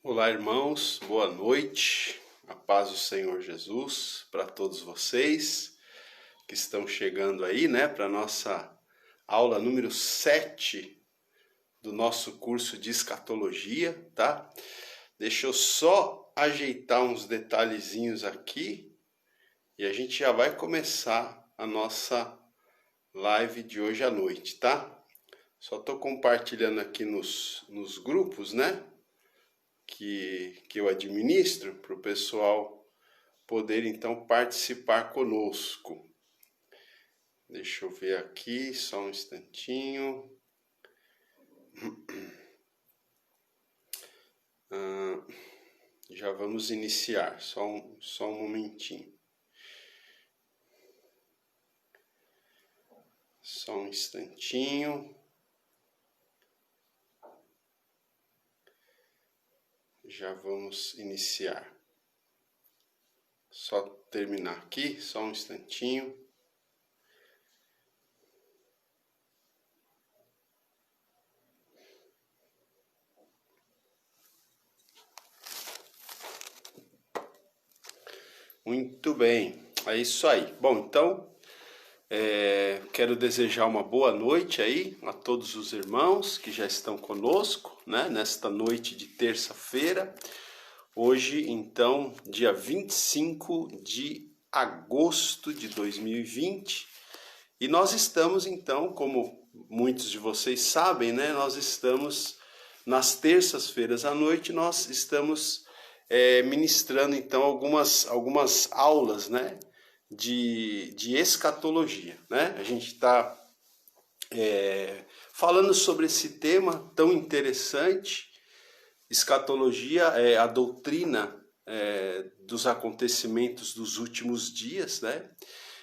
Olá, irmãos, boa noite, a paz do Senhor Jesus para todos vocês que estão chegando aí, para a nossa aula número 7 do nosso curso de escatologia, tá? Deixa eu só ajeitar uns detalhezinhos aqui e a gente já vai começar a nossa live de hoje à noite, tá? Só tô compartilhando aqui nos grupos, que eu administro, para o pessoal poder então participar conosco. Deixa eu ver aqui, só um instantinho. Já vamos iniciar, só um momentinho. Só um instantinho. Já vamos iniciar. Só terminar aqui, só um instantinho. Muito bem, é isso aí. Bom, então, quero desejar uma boa noite aí a todos os irmãos que já estão conosco, nesta noite de terça-feira. Hoje, então, dia 25 de agosto de 2020. E nós estamos, então, como muitos de vocês sabem, nós estamos nas terças-feiras à noite, nós estamos ministrando, então, algumas aulas, de escatologia, A gente está falando sobre esse tema tão interessante. Escatologia é a doutrina dos acontecimentos dos últimos dias,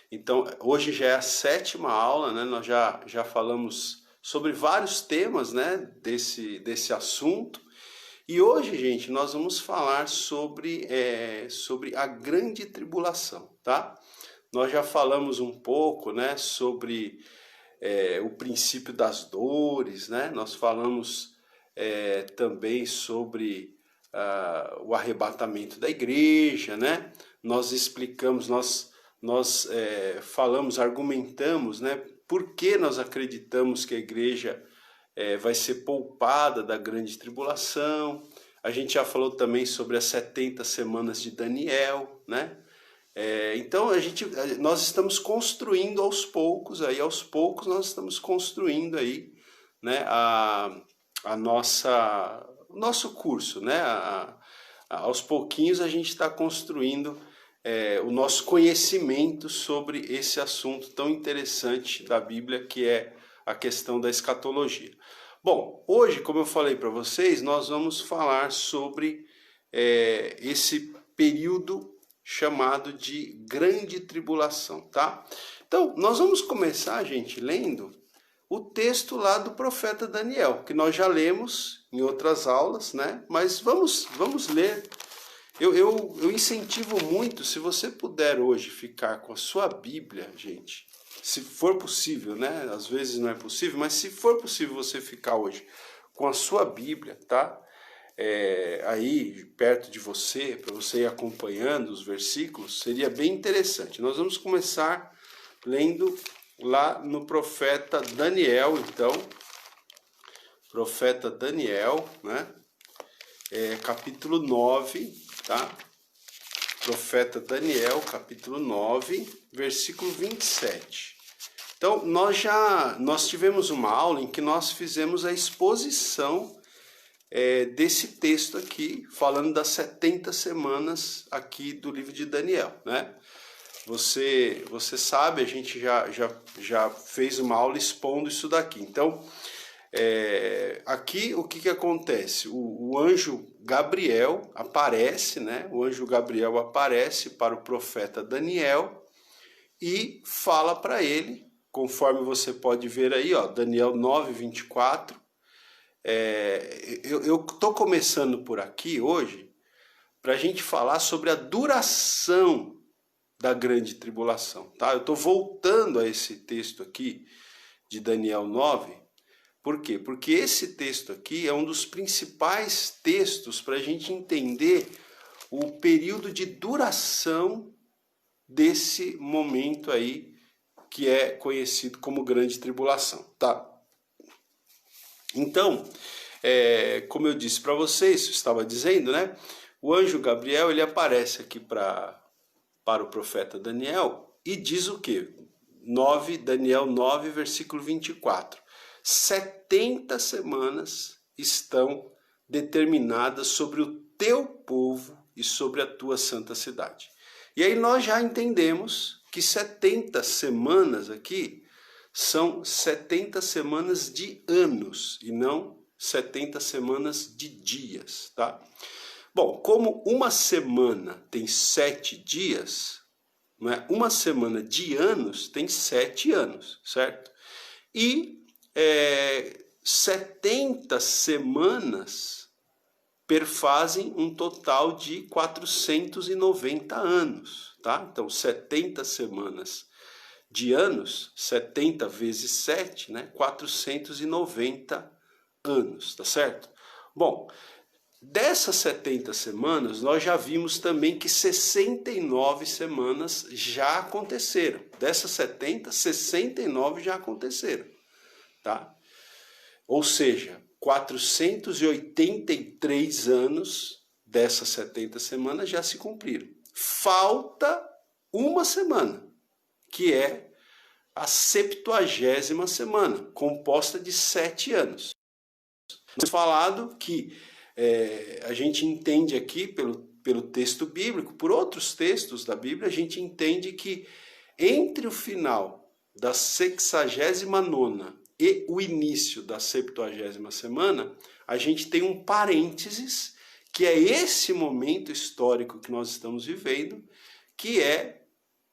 Então, hoje já é a 7ª aula, Nós já falamos sobre vários temas, desse assunto. E hoje, gente, nós vamos falar sobre a grande tribulação, tá? Nós já falamos um pouco, sobre o princípio das dores, Nós falamos também sobre o arrebatamento da igreja, Nós explicamos, nós falamos, argumentamos, por que nós acreditamos que a igreja vai ser poupada da grande tribulação. A gente já falou também sobre as 70 semanas de Daniel, Então nós estamos construindo aos poucos nós estamos construindo aí, o nosso curso, aos pouquinhos a gente está construindo o nosso conhecimento sobre esse assunto tão interessante da Bíblia, que é a questão da escatologia. Bom, hoje, como eu falei para vocês, nós vamos falar sobre esse período chamado de grande tribulação, tá? Então, nós vamos começar, gente, lendo o texto lá do profeta Daniel, que nós já lemos em outras aulas, Mas vamos ler. Eu incentivo muito, se você puder hoje ficar com a sua Bíblia, gente, se for possível, Às vezes não é possível, mas se for possível você ficar hoje com a sua Bíblia, tá? Aí perto de você, para você ir acompanhando os versículos, seria bem interessante. Nós vamos começar lendo lá no profeta Daniel, então. Profeta Daniel, capítulo 9, tá? Profeta Daniel, capítulo 9, versículo 27. Então, nós tivemos uma aula em que nós fizemos a exposição desse texto aqui, falando das 70 semanas aqui do livro de Daniel, Você sabe, a gente já fez uma aula expondo isso daqui. Então, aqui o que acontece? O anjo Gabriel aparece, O anjo Gabriel aparece para o profeta Daniel e fala para ele, conforme você pode ver aí, Daniel 9, 24. Eu estou começando por aqui hoje para a gente falar sobre a duração da grande tribulação, tá? Eu estou voltando a esse texto aqui de Daniel 9 Por quê? Porque esse texto aqui é um dos principais textos para a gente entender o período de duração desse momento aí que é conhecido como grande tribulação, tá? Então, como eu disse para vocês, eu estava dizendo, né? O anjo Gabriel, ele aparece aqui para o profeta Daniel e diz o quê? Daniel 9, versículo 24. 70 semanas estão determinadas sobre o teu povo e sobre a tua santa cidade. E aí nós já entendemos que 70 semanas aqui são 70 semanas de anos e não 70 semanas de dias, tá? Bom, como uma semana tem 7 dias, né? Uma semana de anos tem 7 anos, certo? E 70 semanas perfazem um total de 490 anos, tá? Então, 70 semanas de anos, 70 vezes 7, né? 490 anos, tá certo? Bom, dessas 70 semanas, nós já vimos também que 69 semanas já aconteceram. Dessas 70, 69 já aconteceram, tá? Ou seja, 483 anos dessas 70 semanas já se cumpriram. Falta uma semana, que é a 70ª semana, composta de 7 anos. Nós falado que a gente entende aqui pelo texto bíblico, por outros textos da Bíblia, a gente entende que entre o final da 69ª e o início da 70ª semana, a gente tem um parênteses, que é esse momento histórico que nós estamos vivendo, que é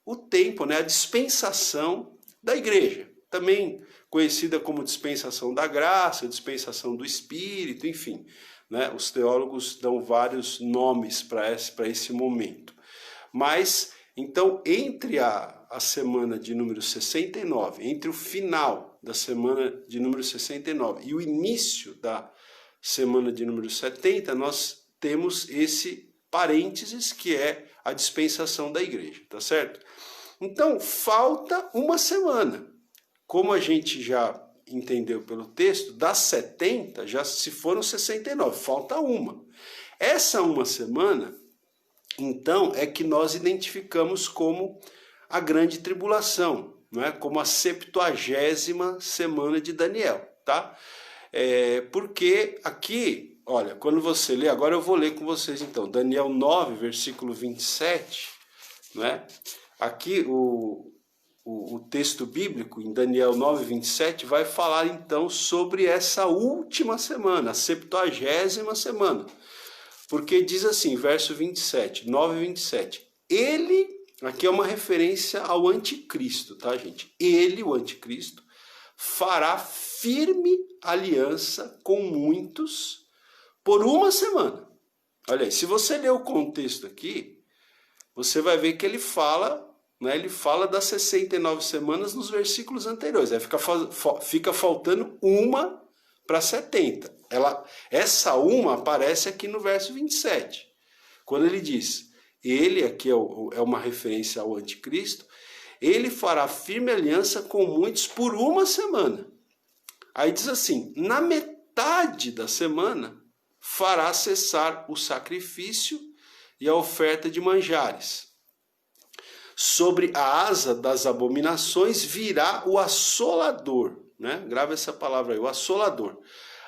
o tempo, né, a dispensação da igreja, também conhecida como dispensação da graça, dispensação do Espírito, enfim, né, os teólogos dão vários nomes para esse momento. Mas, então, entre a semana de número 69, entre o final da semana de número 69 e o início da semana de número 70, nós temos esse parênteses que é a dispensação da igreja, tá certo? Então, falta uma semana. Como a gente já entendeu pelo texto, das 70 já se foram 69, falta uma. Essa uma semana, então, é que nós identificamos como a grande tribulação, não é? Como a 70ª semana de Daniel, tá? Porque aqui, olha, quando você lê, agora eu vou ler com vocês então, Daniel 9, versículo 27, não é? Aqui o texto bíblico em Daniel 9, 27 vai falar então sobre essa última semana, a 70ª semana. Porque diz assim, verso 27, 9, 27, ele, aqui é uma referência ao anticristo, tá, gente? Ele, o anticristo, fará firme aliança com muitos por uma semana. Olha aí, se você ler o contexto aqui, você vai ver que ele fala, né, ele fala das 69 semanas nos versículos anteriores. Aí fica faltando uma para 70. Essa uma aparece aqui no verso 27. Quando ele diz, ele, aqui é uma referência ao anticristo, ele fará firme aliança com muitos por uma semana. Aí diz assim, na metade da semana fará cessar o sacrifício e a oferta de manjares. Sobre a asa das abominações virá o assolador, né? Grava essa palavra aí, o assolador,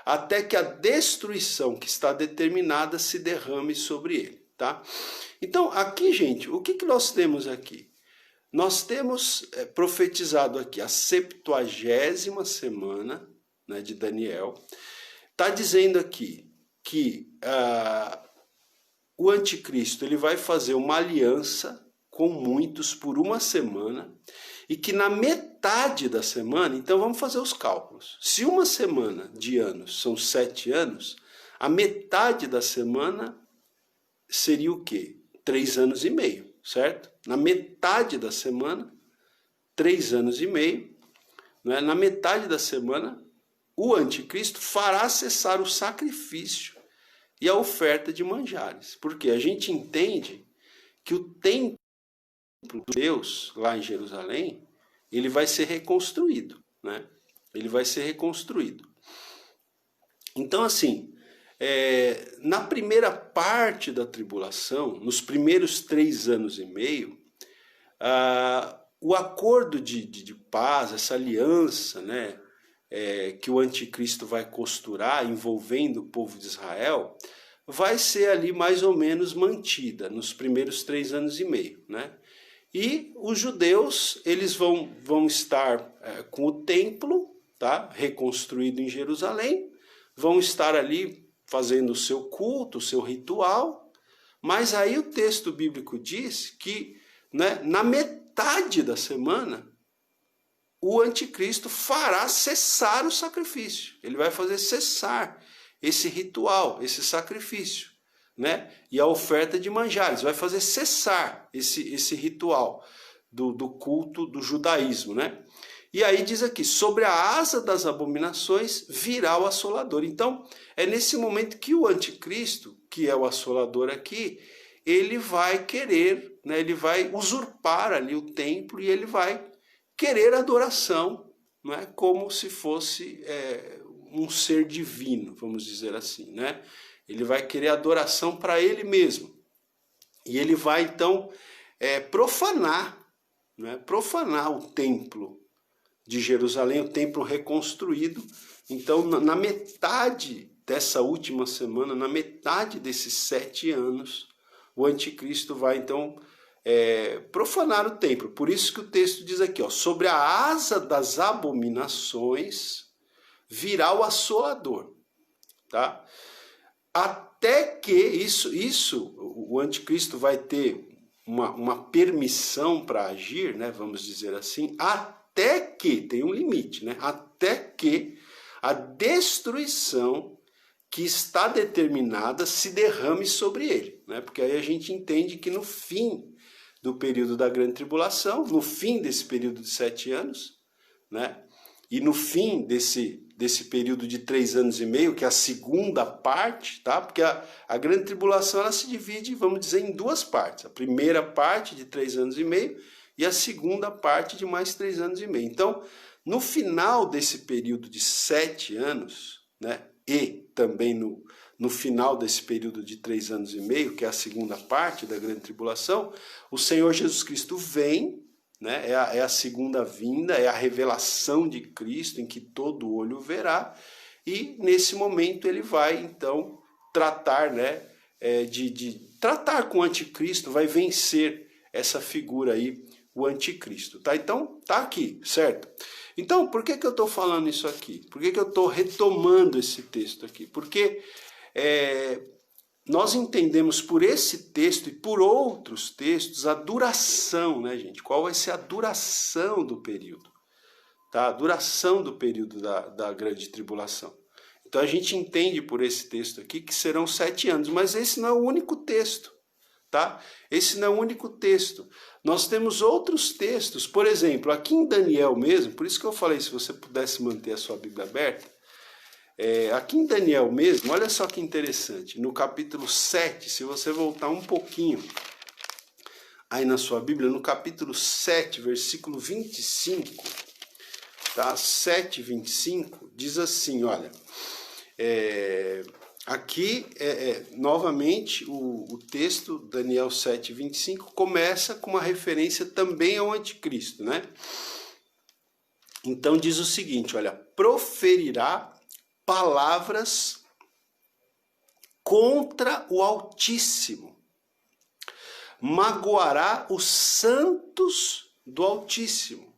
até que a destruição que está determinada se derrame sobre ele, tá? Então, aqui, gente, o que nós temos aqui? Nós temos profetizado aqui a 70ª semana, né, de Daniel. Está dizendo aqui que o anticristo ele vai fazer uma aliança com muitos por uma semana e que na metade da semana, então vamos fazer os cálculos. Se uma semana de anos são 7 anos, a metade da semana seria o quê? 3 anos e meio, certo? Na metade da semana, 3 anos e meio, né? Na metade da semana, o anticristo fará cessar o sacrifício e a oferta de manjares. Porque a gente entende que o templo de Deus, lá em Jerusalém, ele vai ser reconstruído, né? Ele vai ser reconstruído. Então, assim, na primeira parte da tribulação, nos primeiros 3 anos e meio, o acordo de paz, essa aliança, né, que o anticristo vai costurar envolvendo o povo de Israel, vai ser ali mais ou menos mantida nos primeiros 3 anos e meio, né? E os judeus, eles vão estar com o templo, tá, reconstruído em Jerusalém, vão estar ali fazendo o seu culto, o seu ritual, mas aí o texto bíblico diz que, né, na metade da semana, o anticristo fará cessar o sacrifício. Ele vai fazer cessar esse ritual, esse sacrifício, né? E a oferta de manjares, vai fazer cessar esse ritual do culto do judaísmo, né? E aí diz aqui, sobre a asa das abominações virá o assolador. Então, é nesse momento que o anticristo, que é o assolador aqui, ele vai querer, né, ele vai usurpar ali o templo e ele vai querer adoração, né, como se fosse um ser divino, vamos dizer assim, né? Ele vai querer adoração para ele mesmo. E ele vai, então, profanar, né, profanar o templo de Jerusalém, o templo reconstruído. Então, na metade dessa última semana, na metade desses 7 anos, o anticristo vai, então, profanar o templo. Por isso que o texto diz aqui, ó, sobre a asa das abominações virá o assolador, tá? Até que o anticristo vai ter uma permissão para agir, né, vamos dizer assim, até que, tem um limite, né, até que a destruição que está determinada se derrame sobre ele, né, porque aí a gente entende que no fim do período da grande tribulação, no fim desse período de 7 anos, né, e no fim desse período de 3 anos e meio, que é a segunda parte, tá? Porque a grande tribulação ela se divide, vamos dizer, em 2 partes. A primeira parte de 3 anos e meio e a segunda parte de mais 3 anos e meio. Então, no final desse período de 7 anos, né? E também no final desse período de 3 anos e meio, que é a segunda parte da grande tribulação, o Senhor Jesus Cristo vem, né? É a segunda vinda, é a revelação de Cristo em que todo olho verá, e nesse momento ele vai então tratar, né, de tratar com o anticristo, vai vencer essa figura aí, o anticristo, tá? Então tá aqui, certo? Então por que eu estou falando isso aqui? Por que eu estou retomando esse texto aqui? Porque nós entendemos por esse texto e por outros textos a duração, né, gente? Qual vai ser a duração do período, tá? A duração do período da grande tribulação. Então a gente entende por esse texto aqui que serão 7 anos, mas esse não é o único texto, tá? Esse não é o único texto. Nós temos outros textos, por exemplo, aqui em Daniel mesmo, por isso que eu falei, se você pudesse manter a sua Bíblia aberta, aqui em Daniel mesmo, olha só que interessante, no capítulo 7, se você voltar um pouquinho aí na sua Bíblia, no capítulo 7, versículo 25, tá? 7, 25, diz assim, olha, aqui, novamente, o texto, Daniel 7, 25, começa com uma referência também ao anticristo, né? Então diz o seguinte, olha, proferirá palavras contra o Altíssimo, magoará os santos do Altíssimo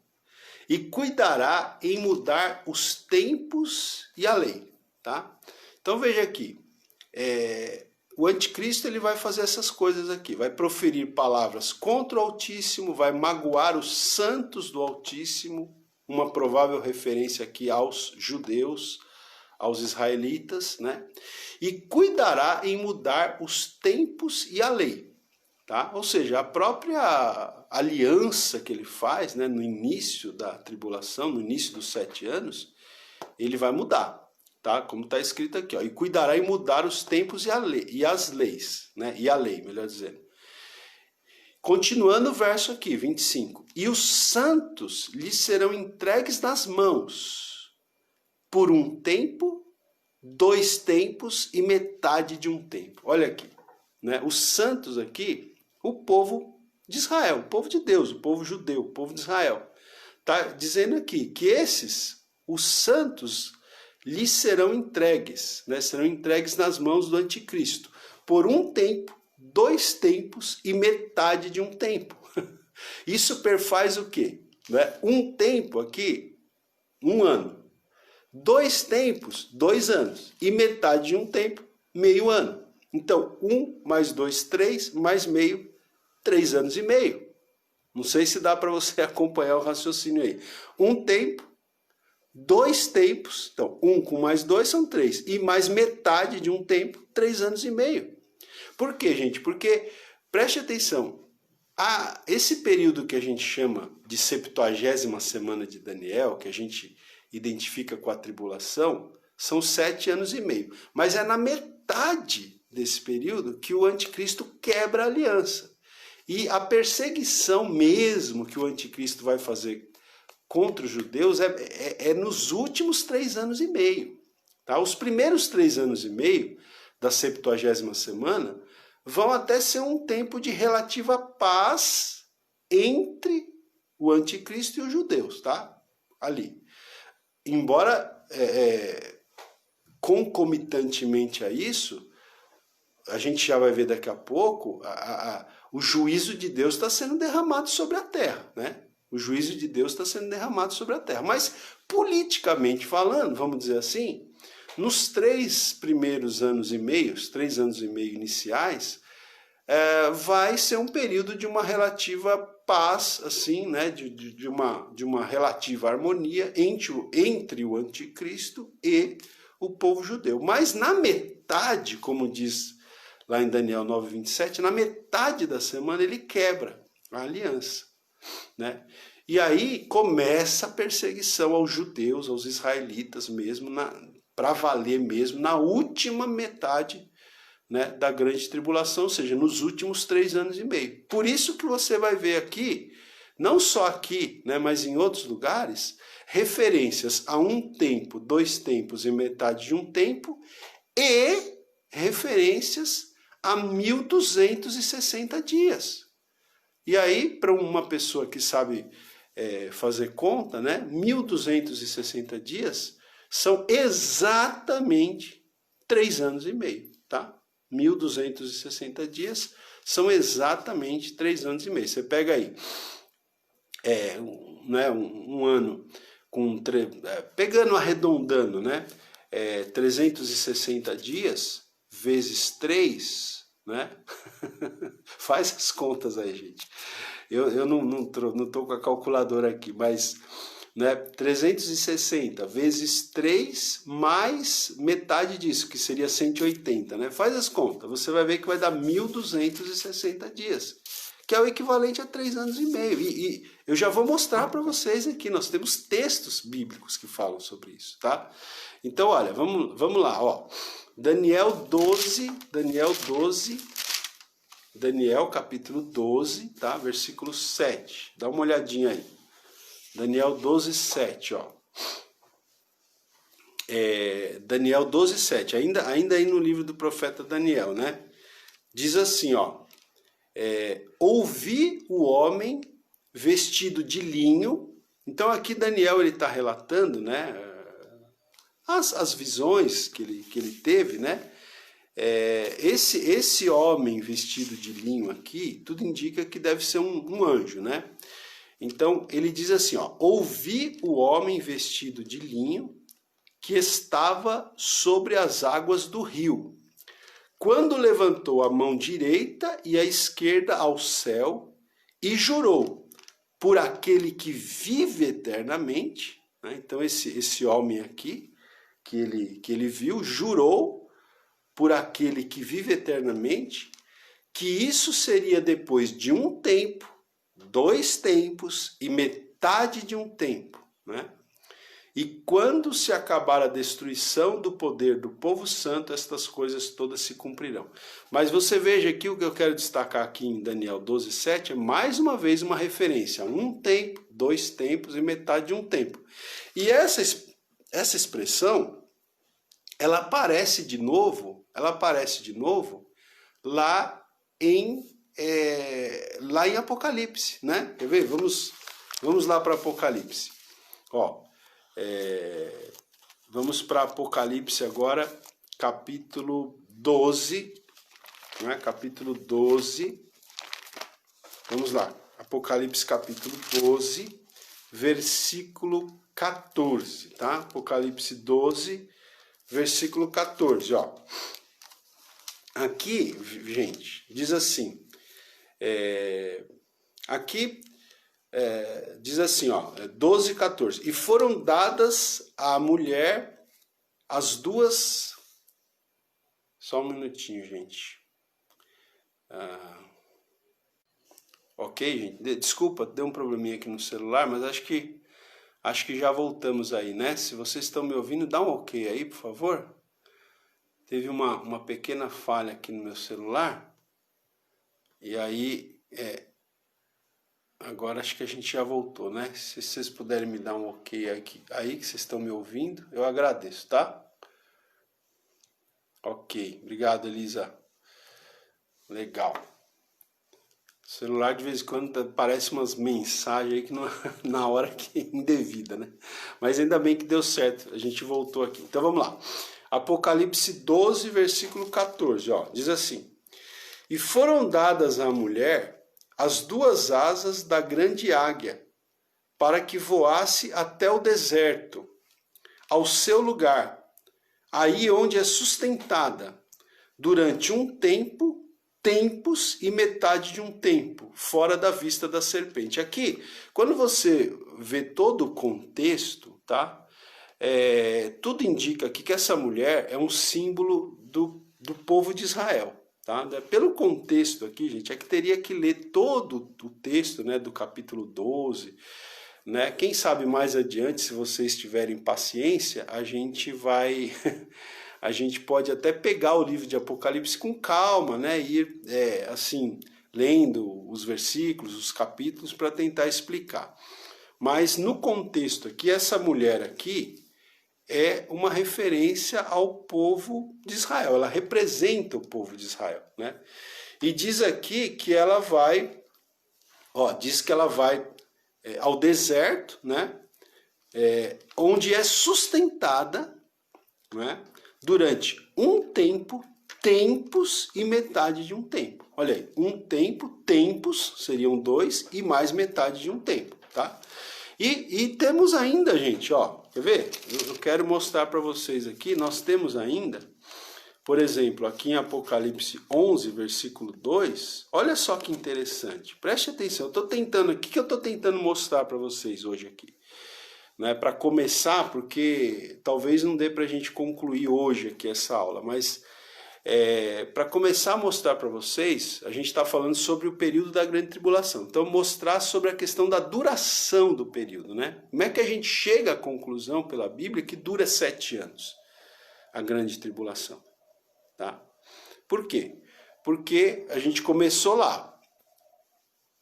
e cuidará em mudar os tempos e a lei, tá? Então veja aqui, o anticristo ele vai fazer essas coisas aqui, vai proferir palavras contra o Altíssimo, vai magoar os santos do Altíssimo, uma provável referência aqui aos judeus, aos israelitas, né? E cuidará em mudar os tempos e a lei, tá? Ou seja, a própria aliança que ele faz, né, no início da tribulação, no início dos 7 anos, ele vai mudar, tá? Como está escrito aqui, ó, e cuidará em mudar os tempos e as leis, né? E a lei, melhor dizendo. Continuando o verso aqui, 25. E os santos lhes serão entregues nas mãos por um tempo, 2 tempos e metade de um tempo. Olha aqui, né? Os santos aqui, o povo de Israel, o povo de Deus, o povo judeu, o povo de Israel. Está dizendo aqui que os santos, lhes serão entregues, né? Serão entregues nas mãos do anticristo por um tempo, 2 tempos e metade de um tempo. Isso perfaz o quê? Né? Um tempo aqui, 1 ano. 2 tempos, 2 anos. E metade de um tempo, meio ano. Então, 1 mais 2, 3, mais meio, 3 anos e meio. Não sei se dá para você acompanhar o raciocínio aí. Um tempo, 2 tempos, então 1 com mais 2 são 3, e mais metade de um tempo, 3 anos e meio. Por quê, gente? Porque, preste atenção, esse período que a gente chama de 70ª semana de Daniel, que a gente identifica com a tribulação, são 7 anos e meio. Mas é na metade desse período que o anticristo quebra a aliança. E a perseguição mesmo que o anticristo vai fazer contra os judeus é nos últimos 3 anos e meio. Tá? Os primeiros 3 anos e meio da 70ª semana vão até ser um tempo de relativa paz entre o anticristo e os judeus, tá? Ali. Embora concomitantemente a isso, a gente já vai ver daqui a pouco, o juízo de Deus está sendo derramado sobre a terra, né? O juízo de Deus está sendo derramado sobre a terra. Mas, politicamente falando, vamos dizer assim, nos 3 primeiros anos e meio, 3 anos e meio iniciais, vai ser um período de uma relativa paz, assim, né? de uma relativa harmonia entre o anticristo e o povo judeu. Mas na metade, como diz lá em Daniel 9:27, na metade da semana ele quebra a aliança, né? E aí começa a perseguição aos judeus, aos israelitas mesmo, para valer mesmo, na última metade, né, da grande tribulação, ou seja, nos últimos 3 anos e meio. Por isso que você vai ver aqui, não só aqui, né, mas em outros lugares, referências a um tempo, 2 tempos e metade de um tempo, e referências a 1260 dias. E aí, para uma pessoa que sabe fazer conta, né, 1260 dias são exatamente 3 anos e meio, tá? 1260 dias são exatamente 3 anos e meio. Você pega aí né, um ano com pegando, arredondando, né, 360 dias vezes 3, né? Faz as contas aí, gente. Eu não tô com a calculadora aqui, mas, né, 360 vezes 3 mais metade disso, que seria 180, né? Faz as contas, você vai ver que vai dar 1260 dias, que é o equivalente a 3 anos e meio. E eu já vou mostrar para vocês aqui, nós temos textos bíblicos que falam sobre isso, tá? Então, olha, vamos lá, ó. Daniel capítulo 12, tá? Versículo 7. Dá uma olhadinha aí. Daniel 12, 7, ó. Daniel 12, 7. Ainda aí no livro do profeta Daniel, né? Diz assim, ó. Ouvi o homem vestido de linho. Então aqui Daniel ele está relatando, né? As visões que ele teve, né? Esse homem vestido de linho aqui, tudo indica que deve ser um anjo, né? Então, ele diz assim, ó, ouvi o homem vestido de linho que estava sobre as águas do rio, quando levantou a mão direita e a esquerda ao céu e jurou por aquele que vive eternamente, né? Então, esse homem aqui, que ele viu, jurou por aquele que vive eternamente, que isso seria depois de um tempo, 2 tempos e metade de um tempo, né? E quando se acabar a destruição do poder do povo santo, estas coisas todas se cumprirão. Mas você veja aqui, o que eu quero destacar aqui em Daniel 12:7 é mais uma vez uma referência a um tempo, 2 tempos e metade de um tempo. E essa expressão, ela aparece de novo lá em Apocalipse, né? Quer ver? Vamos lá para Apocalipse. Ó, vamos para Apocalipse agora, capítulo 12, né? Capítulo 12, vamos lá, Apocalipse capítulo 12, versículo 14, tá? Apocalipse 12, versículo 14, ó. Aqui, gente, diz assim, diz assim, ó, 12, 14. E foram dadas à mulher as duas... Só um minutinho, gente. Ok, gente? Desculpa, deu um probleminha aqui no celular, mas acho que já voltamos aí, né? Se vocês estão me ouvindo, dá um ok aí, por favor. Teve uma pequena falha aqui no meu celular. E aí... Agora acho que a gente já voltou, né? Se vocês puderem me dar um ok aqui, aí que vocês estão me ouvindo, eu agradeço, tá? Ok, obrigado, Elisa. Legal. O celular de vez em quando aparece umas mensagens aí que não, na hora que é indevida, né? Mas ainda bem que deu certo, a gente voltou aqui. Então vamos lá. Apocalipse 12, versículo 14, ó, diz assim: E foram dadas à mulher as duas asas da grande águia, para que voasse até o deserto, ao seu lugar, aí onde é sustentada, durante um tempo, tempos e metade de um tempo, fora da vista da serpente. Aqui, quando você vê todo o contexto, tá? Tudo indica aqui que essa mulher é um símbolo do povo de Israel. Tá? Pelo contexto aqui, gente, é que teria que ler todo o texto, né, do capítulo 12, né? Quem sabe mais adiante, se vocês tiverem paciência, a gente pode até pegar o livro de Apocalipse com calma, né, e ir assim, lendo os versículos, os capítulos, para tentar explicar. Mas no contexto aqui, essa mulher aqui é uma referência ao povo de Israel, ela representa o povo de Israel, né? E diz aqui que ela vai, ao deserto, né? Onde é sustentada, né? Durante um tempo, tempos e metade de um tempo. Olha aí, um tempo, tempos seriam 2 e mais metade de um tempo, tá? E temos ainda, gente, ó, quer ver? Eu quero mostrar para vocês aqui, nós temos ainda, por exemplo, aqui em Apocalipse 11, versículo 2, olha só que interessante, preste atenção, o que eu estou tentando mostrar para vocês hoje aqui? Né, para começar, porque talvez não dê para a gente concluir hoje aqui essa aula, mas para começar a mostrar para vocês, a gente está falando sobre o período da grande tribulação. Então, mostrar sobre a questão da duração do período, né? Como é que a gente chega à conclusão pela Bíblia que dura 7 anos a grande tribulação, tá? Por quê? Porque a gente começou lá.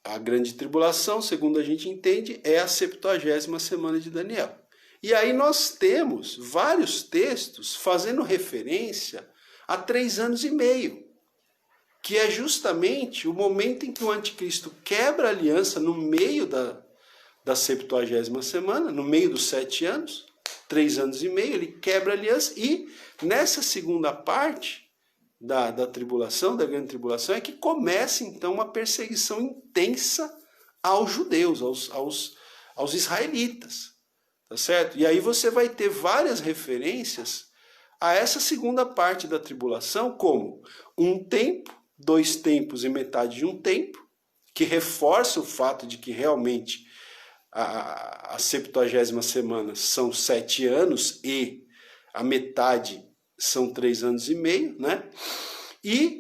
A grande tribulação, segundo a gente entende, é a 70ª semana de Daniel. E aí nós temos vários textos fazendo referência a 3 anos e meio, que é justamente o momento em que o anticristo quebra a aliança no meio da 70ª semana, no meio dos 7 anos, 3 anos e meio, ele quebra a aliança, e nessa segunda parte da tribulação, da grande tribulação, é que começa então uma perseguição intensa aos judeus, aos israelitas, tá certo? E aí você vai ter várias referências a essa segunda parte da tribulação, como um tempo, 2 tempos e metade de um tempo, que reforça o fato de que realmente a 70ª semana são 7 anos e a metade são 3 anos e meio, né?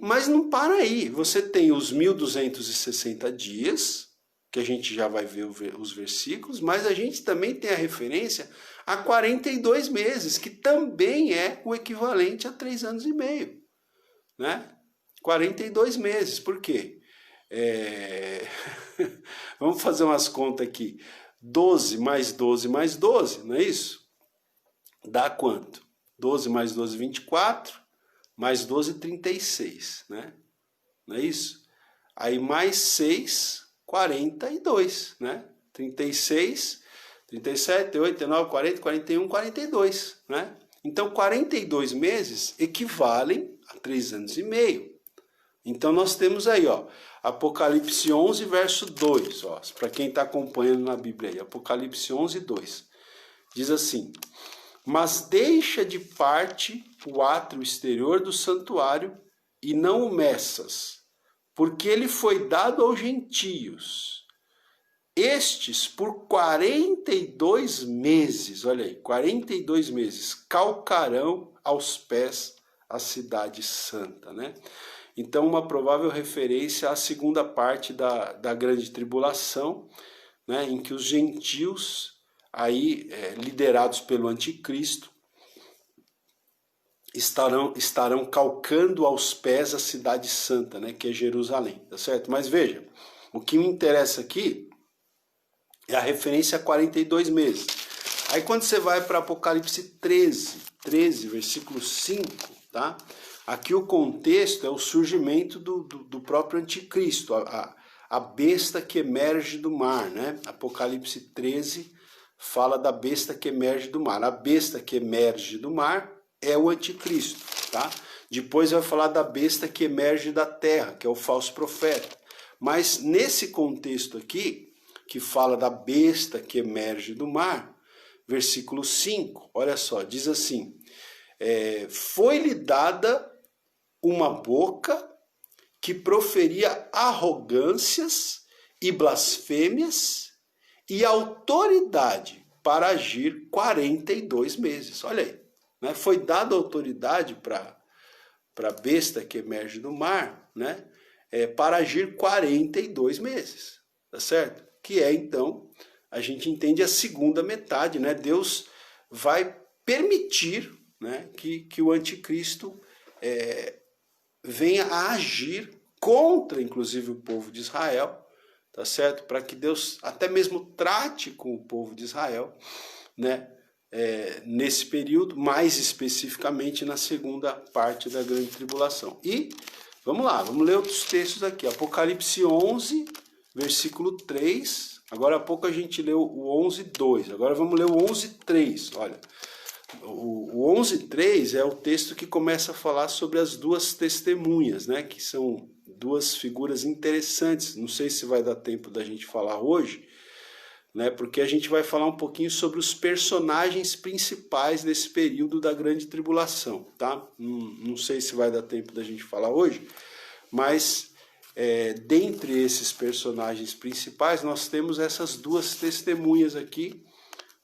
Mas não para aí, você tem os 1260 dias, que a gente já vai ver os versículos, mas a gente também tem a referência a 42 meses, que também é o equivalente a 3 anos e meio, né? 42 meses, por quê? Vamos fazer umas contas aqui. 12 mais 12 mais 12, não é isso? Dá quanto? 12 mais 12, 24, mais 12, 36, né? Não é isso? Aí mais 6, 42, né? 36, 37, 38, 39, 40, 41, 42, né? Então, 42 meses equivalem a 3 anos e meio. Então, nós temos aí, ó, Apocalipse 11, verso 2, ó, para quem está acompanhando na Bíblia aí, Apocalipse 11, 2. Diz assim: mas deixa de parte o átrio exterior do santuário e não o meças, porque ele foi dado aos gentios. Estes, por 42 meses, olha aí, 42 meses, calcarão aos pés a cidade santa, né? Então, uma provável referência à segunda parte da grande tribulação, né, em que os gentios, aí, liderados pelo anticristo, estarão calcando aos pés a cidade santa, né, que é Jerusalém, tá certo? Mas veja, o que me interessa aqui é a referência a 42 meses. Aí quando você vai para Apocalipse 13, versículo 5, tá? Aqui o contexto é o surgimento do próprio anticristo, a besta que emerge do mar, né? Apocalipse 13 fala da besta que emerge do mar. A besta que emerge do mar é o anticristo, tá? Depois vai falar da besta que emerge da terra, que é o falso profeta. Mas nesse contexto aqui, que fala da besta que emerge do mar, versículo 5, olha só, diz assim: foi-lhe dada uma boca que proferia arrogâncias e blasfêmias e autoridade para agir 42 meses. Olha aí, né? Foi dada autoridade para a besta que emerge do mar, né? Para agir 42 meses, tá certo? Que é, então, a gente entende a segunda metade, né? Deus vai permitir, né, que o anticristo venha a agir contra, inclusive, o povo de Israel, tá certo? Para que Deus até mesmo trate com o povo de Israel, né? Nesse período, mais especificamente na segunda parte da grande tribulação. E vamos lá, vamos ler outros textos aqui. Apocalipse 11, versículo 3. Agora há pouco a gente leu o 11, 2. Agora vamos ler o 11, 3. Olha, o 11, 3 é o texto que começa a falar sobre as duas testemunhas, né? Que são duas figuras interessantes. Não sei se vai dar tempo da gente falar hoje, né? Porque a gente vai falar um pouquinho sobre os personagens principais desse período da grande tribulação, tá? Não sei se vai dar tempo da gente falar hoje, mas dentre esses personagens principais nós temos essas duas testemunhas aqui,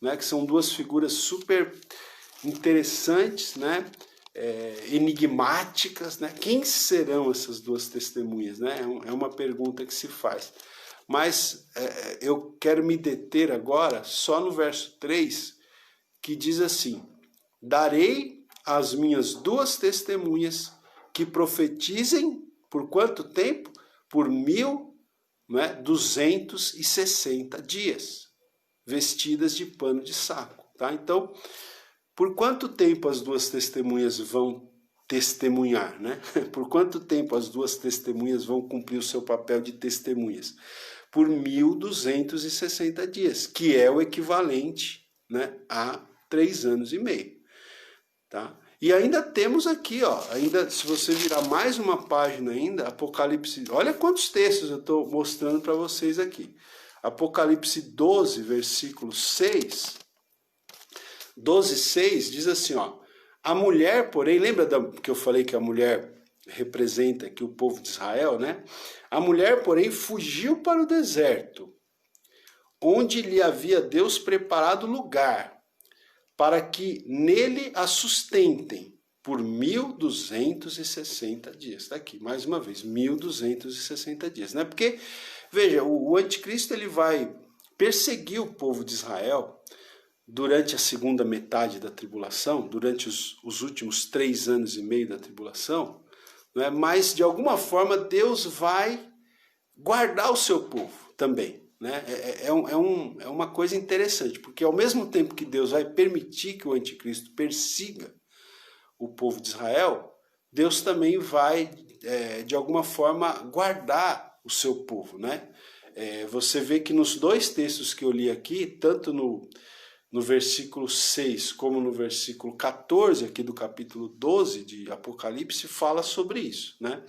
né? Que são duas figuras super interessantes, né? Enigmáticas, né? Quem serão essas duas testemunhas, né? É uma pergunta que se faz. Mas eu quero me deter agora só no verso 3, que diz assim: darei às minhas duas testemunhas que profetizem por quanto tempo? Por 1.260 dias, vestidas de pano de saco, tá? Então, por quanto tempo as duas testemunhas vão testemunhar, né? Por quanto tempo as duas testemunhas vão cumprir o seu papel de testemunhas? Por 1.260 dias, que é o equivalente, né, a 3 anos e meio, tá? E ainda temos aqui, ó, ainda, se você virar mais uma página ainda, Apocalipse, olha quantos textos eu estou mostrando para vocês aqui. Apocalipse 12, versículo 6, 12:6 diz assim, ó: a mulher, porém, lembra que eu falei que a mulher representa aqui o povo de Israel, né? A mulher, porém, fugiu para o deserto, onde lhe havia Deus preparado lugar, para que nele a sustentem por 1.260 dias. Está aqui, mais uma vez, 1.260 dias, né? Porque, veja, o anticristo ele vai perseguir o povo de Israel durante a segunda metade da tribulação, durante os últimos 3 anos e meio da tribulação, né? Mas de alguma forma Deus vai guardar o seu povo também. Né? É uma coisa interessante, porque ao mesmo tempo que Deus vai permitir que o anticristo persiga o povo de Israel, Deus também vai, de alguma forma, guardar o seu povo. Né? Você vê que nos 2 textos que eu li aqui, tanto no versículo 6 como no versículo 14 aqui do capítulo 12 de Apocalipse, fala sobre isso, né?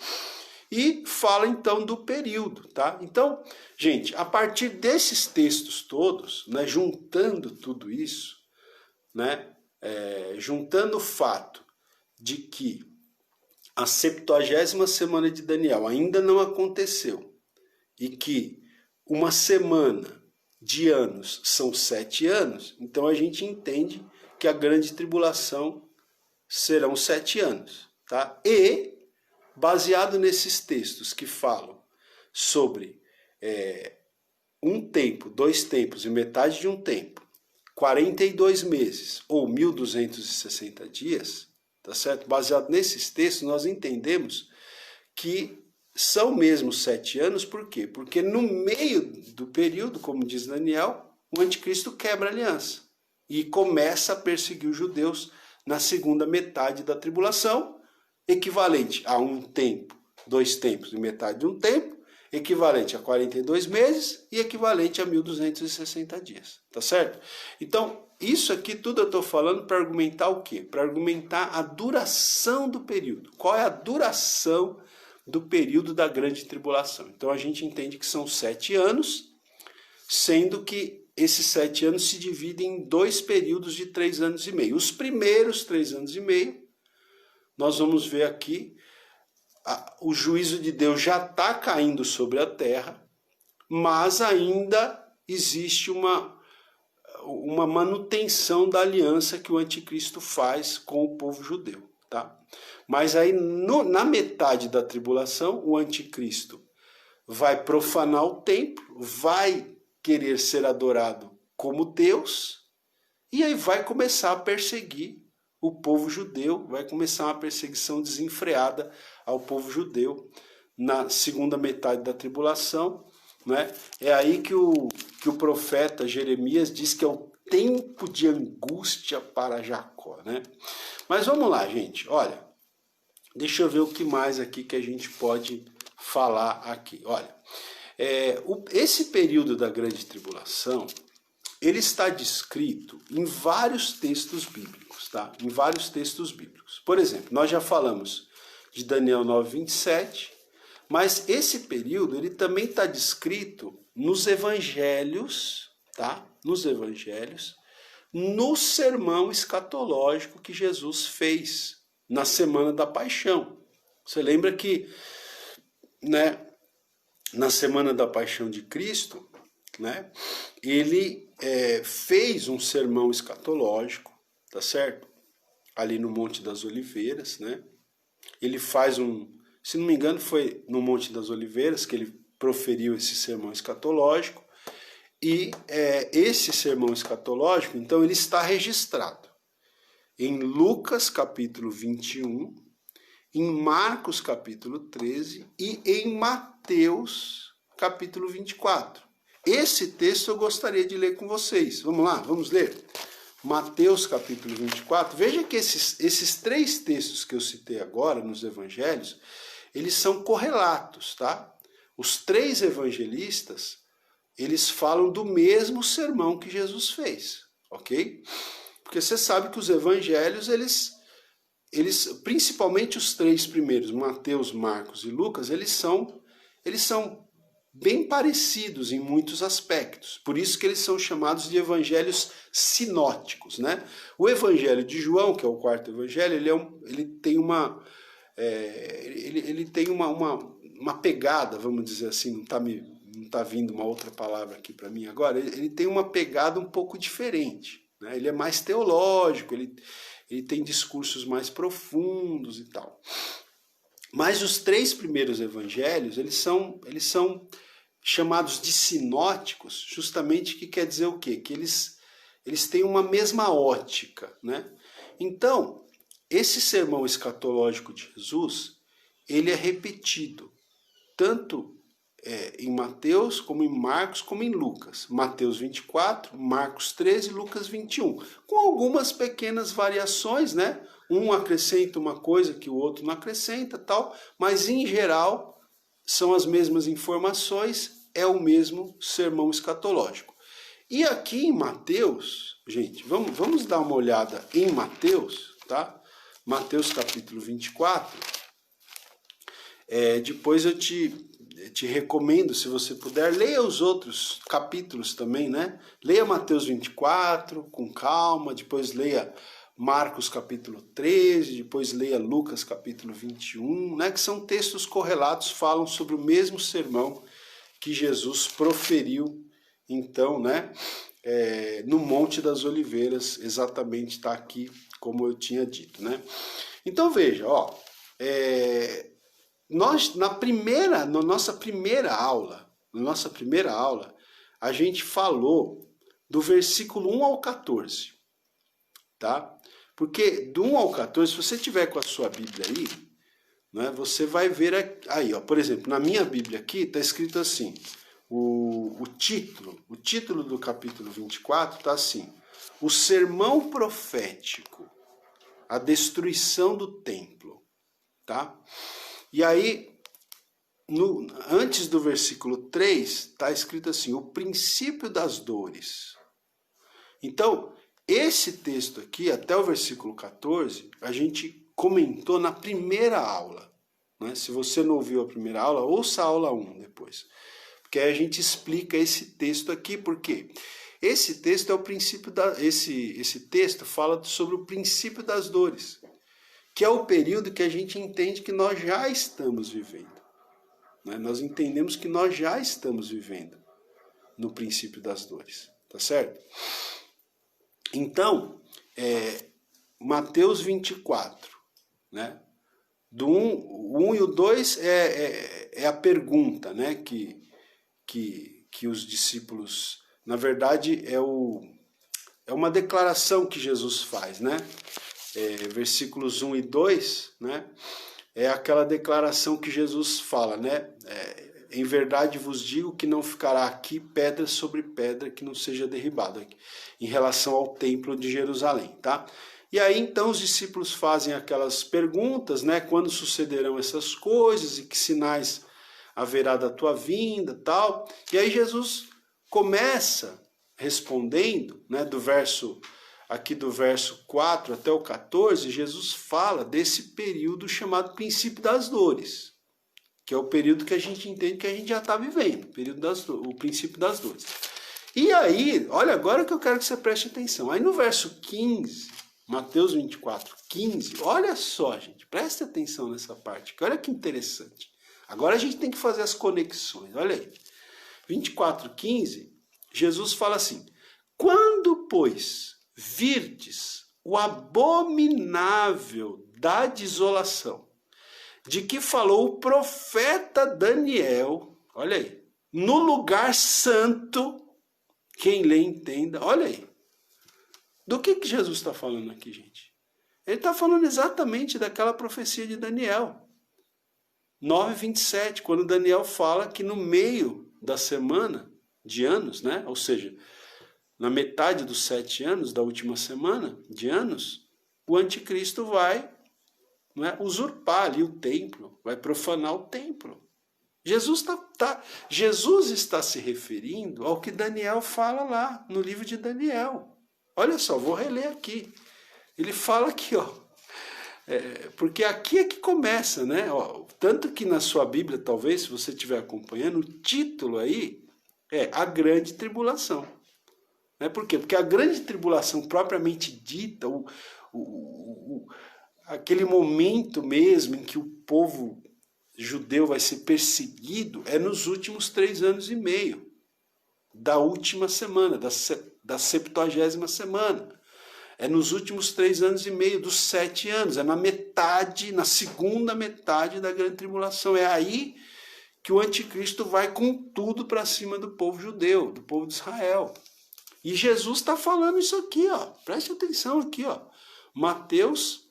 E fala então do período, tá? Então, gente, a partir desses textos todos, né, juntando tudo isso, né, juntando o fato de que a 70ª semana de Daniel ainda não aconteceu e que uma semana de anos são 7 anos, então a gente entende que a grande tribulação serão 7 anos, tá? E baseado nesses textos que falam sobre 1 tempo, 2 tempos e metade de 1 tempo, 42 meses ou 1260 dias, tá certo? Baseado nesses textos, nós entendemos que são mesmo 7 anos, por quê? Porque no meio do período, como diz Daniel, o anticristo quebra a aliança e começa a perseguir os judeus na segunda metade da tribulação, equivalente a 1 tempo, 2 tempos e metade de 1 tempo, equivalente a 42 meses e equivalente a 1260 dias, tá certo? Então, isso aqui tudo eu estou falando para argumentar o quê? Para argumentar a duração do período. Qual é a duração do período da grande tribulação? Então, a gente entende que são 7 anos, sendo que esses 7 anos se dividem em 2 períodos de 3 anos e meio. Os primeiros 3 anos e meio, nós vamos ver aqui, o juízo de Deus já está caindo sobre a terra, mas ainda existe uma manutenção da aliança que o anticristo faz com o povo judeu. Tá? Mas aí, na metade da tribulação, o anticristo vai profanar o templo, vai querer ser adorado como Deus, e aí vai começar a perseguir o povo judeu, vai começar uma perseguição desenfreada ao povo judeu na segunda metade da tribulação. Né? É aí que o profeta Jeremias diz que é o tempo de angústia para Jacó. Né? Mas vamos lá, gente. Olha, deixa eu ver o que mais aqui que a gente pode falar aqui. Olha, esse período da grande tribulação, ele está descrito em vários textos bíblicos, tá? Em vários textos bíblicos. Por exemplo, nós já falamos de Daniel 9:27, mas esse período ele também está descrito nos evangelhos, tá? Nos evangelhos, no sermão escatológico que Jesus fez na semana da paixão. Você lembra que, né, na semana da paixão de Cristo, né, ele fez um sermão escatológico, tá certo? Ali no Monte das Oliveiras, né? Ele faz se não me engano, foi no Monte das Oliveiras que ele proferiu esse sermão escatológico. E esse sermão escatológico, então, ele está registrado em Lucas capítulo 21, em Marcos capítulo 13 e em Mateus capítulo 24. Esse texto eu gostaria de ler com vocês. Vamos lá, vamos ler? Mateus capítulo 24. Veja que esses 3 textos que eu citei agora nos evangelhos, eles são correlatos, tá? Os 3 evangelistas, eles falam do mesmo sermão que Jesus fez, ok? Porque você sabe que os evangelhos, eles principalmente os 3 primeiros, Mateus, Marcos e Lucas, eles são bem parecidos em muitos aspectos. Por isso que eles são chamados de evangelhos sinóticos, né? O evangelho de João, que é o 4º evangelho, ele tem uma pegada, vamos dizer assim, não tá vindo uma outra palavra aqui para mim agora, ele tem uma pegada um pouco diferente, né? Ele é mais teológico, ele tem discursos mais profundos e tal. Mas os 3 primeiros evangelhos, eles são chamados de sinóticos, justamente, que quer dizer o quê? Que eles eles têm uma mesma ótica, né? Então, esse sermão escatológico de Jesus, ele é repetido, tanto em Mateus, como em Marcos, como em Lucas. Mateus 24, Marcos 13, Lucas 21. Com algumas pequenas variações, né? Um acrescenta uma coisa que o outro não acrescenta, tal, mas em geral são as mesmas informações, é o mesmo sermão escatológico. E aqui em Mateus, gente, vamos dar uma olhada em Mateus, tá? Mateus capítulo 24. Depois eu te recomendo, se você puder, leia os outros capítulos também, né? Leia Mateus 24 com calma, depois leia Marcos capítulo 13, depois leia Lucas capítulo 21, né? Que são textos correlatos, falam sobre o mesmo sermão que Jesus proferiu, então, né? No Monte das Oliveiras, exatamente está aqui como eu tinha dito, né? Então veja, ó, nós na nossa primeira aula, a gente falou do versículo 1 ao 14, tá? Porque do 1 ao 14, se você tiver com a sua Bíblia aí, né, você vai ver aí, ó, por exemplo, na minha Bíblia aqui está escrito assim, o título do capítulo 24 está assim: o sermão profético, a destruição do templo, tá? E aí, antes do versículo 3, está escrito assim, o princípio das dores. Então, esse texto aqui, até o versículo 14, a gente comentou na primeira aula, né? Se você não ouviu a primeira aula, ouça a aula 1 depois. Porque aí a gente explica esse texto aqui, porque esse texto é o princípio esse texto fala sobre o princípio das dores, que é o período que a gente entende que nós já estamos vivendo, né? Nós entendemos que nós já estamos vivendo no princípio das dores, tá certo? Então, Mateus 24, né? Do 1 e o 2 é a pergunta, né? Que os discípulos, na verdade, é uma declaração que Jesus faz, né? Versículos 1 e 2, né? É aquela declaração que Jesus fala, né? Em verdade vos digo que não ficará aqui pedra sobre pedra que não seja derribada, em relação ao templo de Jerusalém, tá? E aí então os discípulos fazem aquelas perguntas, né? Quando sucederão essas coisas e que sinais haverá da tua vinda, tal? E aí Jesus começa respondendo, né? Do verso 4 até o 14, Jesus fala desse período chamado princípio das dores, que é o período que a gente entende que a gente já está vivendo, o princípio das dores. E aí, olha, agora que eu quero que você preste atenção. Aí no verso 15, Mateus 24, 15, olha só, gente, preste atenção nessa parte, que olha que interessante. Agora a gente tem que fazer as conexões, olha aí. 24, 15, Jesus fala assim: quando, pois, virdes o abominável da desolação, de que falou o profeta Daniel, olha aí, no lugar santo, quem lê entenda, olha aí. Do que Jesus está falando aqui, gente? Ele está falando exatamente daquela profecia de Daniel 9:27, quando Daniel fala que no meio da semana de anos, né? Ou seja, na metade dos 7 anos da última semana de anos, o anticristo vai, né, usurpar ali o templo, vai profanar o templo. Jesus está se referindo ao que Daniel fala lá no livro de Daniel. Olha só, vou reler aqui. Ele fala aqui, ó, porque aqui é que começa, né? Ó, tanto que na sua Bíblia, talvez, se você estiver acompanhando, o título aí é a Grande Tribulação. Né? Por quê? Porque a Grande Tribulação propriamente dita, aquele momento mesmo em que o povo judeu vai ser perseguido, é nos últimos 3 anos e meio da última semana, da 70ª semana. É nos últimos 3 anos e meio dos 7 anos, é na segunda metade da Grande Tribulação. É aí que o anticristo vai com tudo para cima do povo judeu, do povo de Israel. E Jesus está falando isso aqui, ó. Preste atenção aqui, ó. Mateus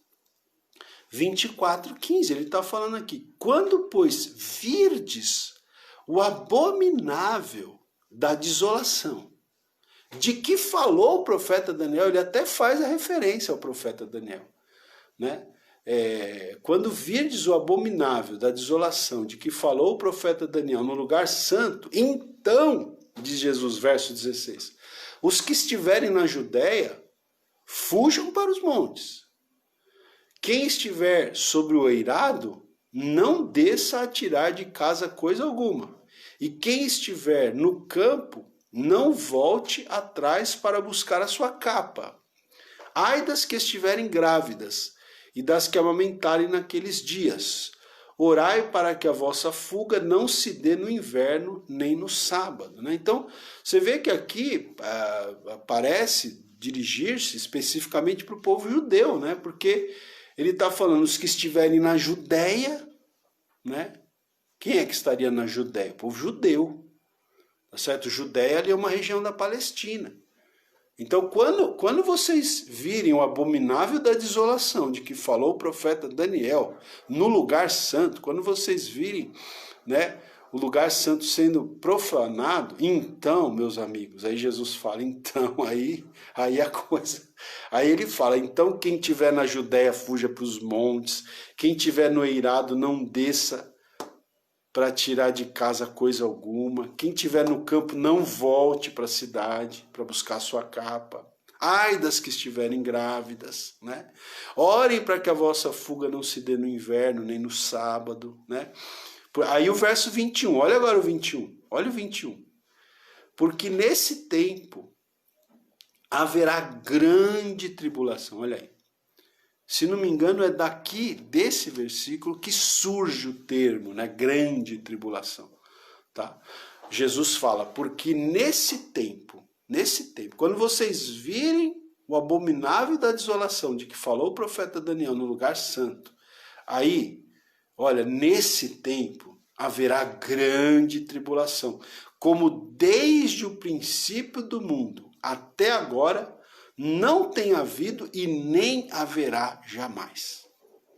24:15. Ele está falando aqui. Quando, pois, virdes o abominável da desolação, de que falou o profeta Daniel, ele até faz a referência ao profeta Daniel, né? Quando virdes o abominável da desolação, de que falou o profeta Daniel no lugar santo, então, diz Jesus, verso 16, os que estiverem na Judéia, fujam para os montes. Quem estiver sobre o eirado, não desça a tirar de casa coisa alguma. E quem estiver no campo, não volte atrás para buscar a sua capa. Ai das que estiverem grávidas e das que amamentarem naqueles dias. Orai para que a vossa fuga não se dê no inverno nem no sábado. Né? Então, você vê que aqui parece dirigir-se especificamente para o povo judeu, né? Porque ele está falando os que estiverem na Judéia, né? Quem é que estaria na Judéia? O povo judeu. Tá certo? Judéia ali é uma região da Palestina. Então, quando vocês virem o abominável da desolação, de que falou o profeta Daniel, no lugar santo, quando vocês virem, né, o lugar santo sendo profanado, então, meus amigos, aí Jesus fala, então, aí a coisa... Aí ele fala, então quem estiver na Judéia fuja para os montes, quem estiver no eirado não desça para tirar de casa coisa alguma. Quem estiver no campo, não volte para a cidade para buscar sua capa. Ai das que estiverem grávidas, né? Orem para que a vossa fuga não se dê no inverno, nem no sábado, né? Aí o verso 21, olha agora o 21, olha o 21. Porque nesse tempo haverá grande tribulação, olha aí. Se não me engano, é daqui, desse versículo, que surge o termo, né? Grande tribulação. Tá? Jesus fala, porque nesse tempo, quando vocês virem o abominável da desolação, de que falou o profeta Daniel no lugar santo, aí, olha, nesse tempo haverá grande tribulação, como desde o princípio do mundo até agora, não tem havido e nem haverá jamais.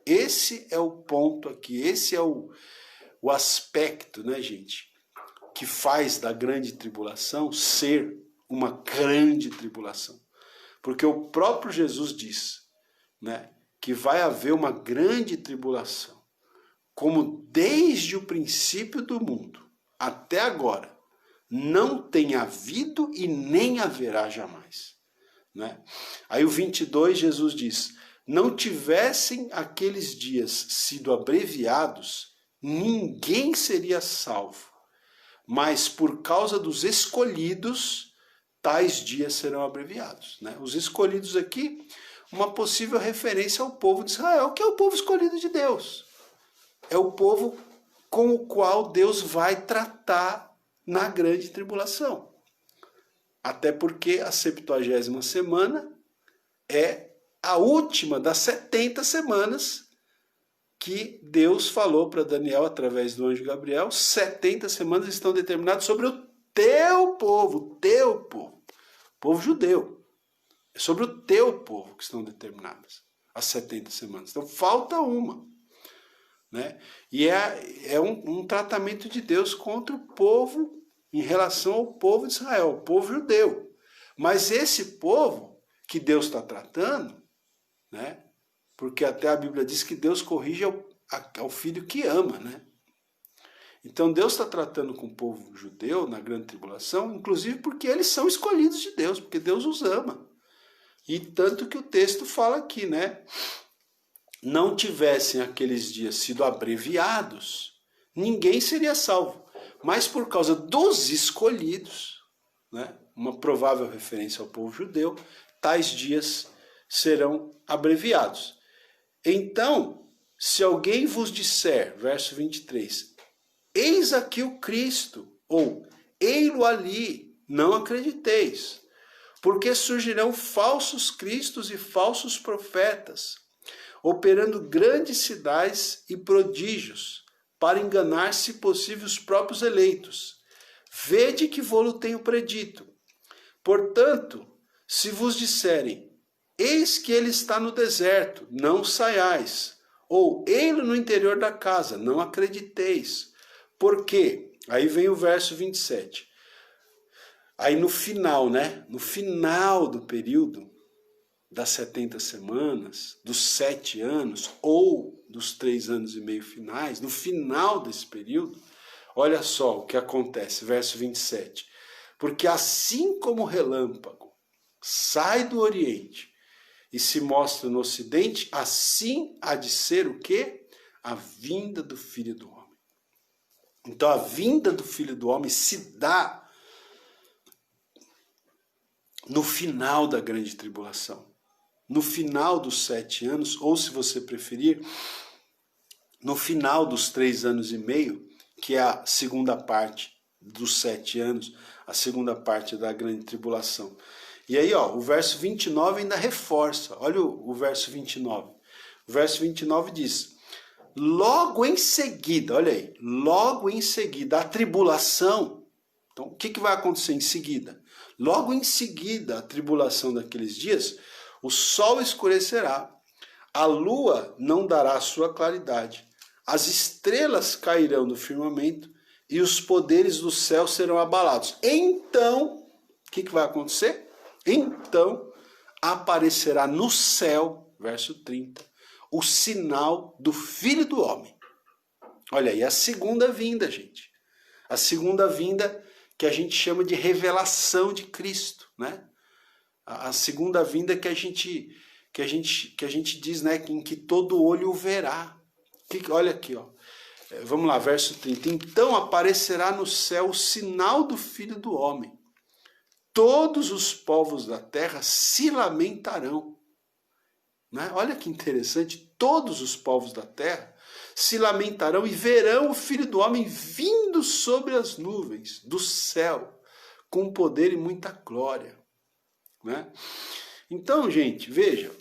Esse é o ponto aqui, esse é o aspecto, né, gente, que faz da grande tribulação ser uma grande tribulação. Porque o próprio Jesus diz, né, que vai haver uma grande tribulação, como desde o princípio do mundo até agora, não tem havido e nem haverá jamais. Né? Aí o 22, Jesus diz, não tivessem aqueles dias sido abreviados, ninguém seria salvo, mas por causa dos escolhidos, tais dias serão abreviados. Né? Os escolhidos aqui, uma possível referência ao povo de Israel, que é o povo escolhido de Deus. É o povo com o qual Deus vai tratar na grande tribulação. Até porque a 70ª semana é a última das 70 semanas que Deus falou para Daniel através do anjo Gabriel. 70 semanas estão determinadas sobre o teu povo, povo judeu. É sobre o teu povo que estão determinadas as 70 semanas. Então falta uma. Né? E é um tratamento de Deus contra o povo em relação ao povo de Israel, o povo judeu. Mas esse povo que Deus está tratando, né? Porque até a Bíblia diz que Deus corrige ao filho que ama, né? Então Deus está tratando com o povo judeu na grande tribulação, inclusive porque eles são escolhidos de Deus, porque Deus os ama. E tanto que o texto fala aqui, né? Não tivessem aqueles dias sido abreviados, ninguém seria salvo. Mas por causa dos escolhidos, né, uma provável referência ao povo judeu, tais dias serão abreviados. Então, se alguém vos disser, verso 23, eis aqui o Cristo, ou ei-lo ali, não acrediteis, porque surgirão falsos cristos e falsos profetas, operando grandes sinais e prodígios, para enganar, se possível, os próprios eleitos. Vede que vô-lo tenho predito. Portanto, se vos disserem, eis que ele está no deserto, não saiais. Ou, ele no interior da casa, não acrediteis. Por quê? Aí vem o verso 27. Aí no final, né? No final do período das 70 semanas, dos 7 anos, ou dos 3 anos e meio finais, no final desse período, olha só o que acontece, verso 27. Porque assim como o relâmpago sai do Oriente e se mostra no Ocidente, assim há de ser o quê? A vinda do Filho do Homem. Então a vinda do Filho do Homem se dá no final da grande tribulação. No final dos 7 anos, ou se você preferir, no final dos 3 anos e meio, que é a segunda parte dos 7 anos, a segunda parte da grande tribulação. E aí, ó, o verso 29 ainda reforça. Olha o verso 29. O verso 29 diz: logo em seguida, olha aí, logo em seguida, a tribulação. Então, o que vai acontecer em seguida? Logo em seguida, a tribulação daqueles dias, o sol escurecerá, a lua não dará a sua claridade, as estrelas cairão do firmamento e os poderes do céu serão abalados. Então, o que vai acontecer? Então aparecerá no céu, verso 30, o sinal do Filho do Homem. Olha aí, a segunda vinda, gente. A segunda vinda que a gente chama de revelação de Cristo, né? A segunda vinda que a gente diz, né, em que todo olho o verá. Olha aqui, ó. Vamos lá, verso 30. Então aparecerá no céu o sinal do Filho do Homem. Todos os povos da terra se lamentarão. Né? Olha que interessante. Todos os povos da terra se lamentarão e verão o Filho do Homem vindo sobre as nuvens do céu, com poder e muita glória. Né? Então, gente, veja,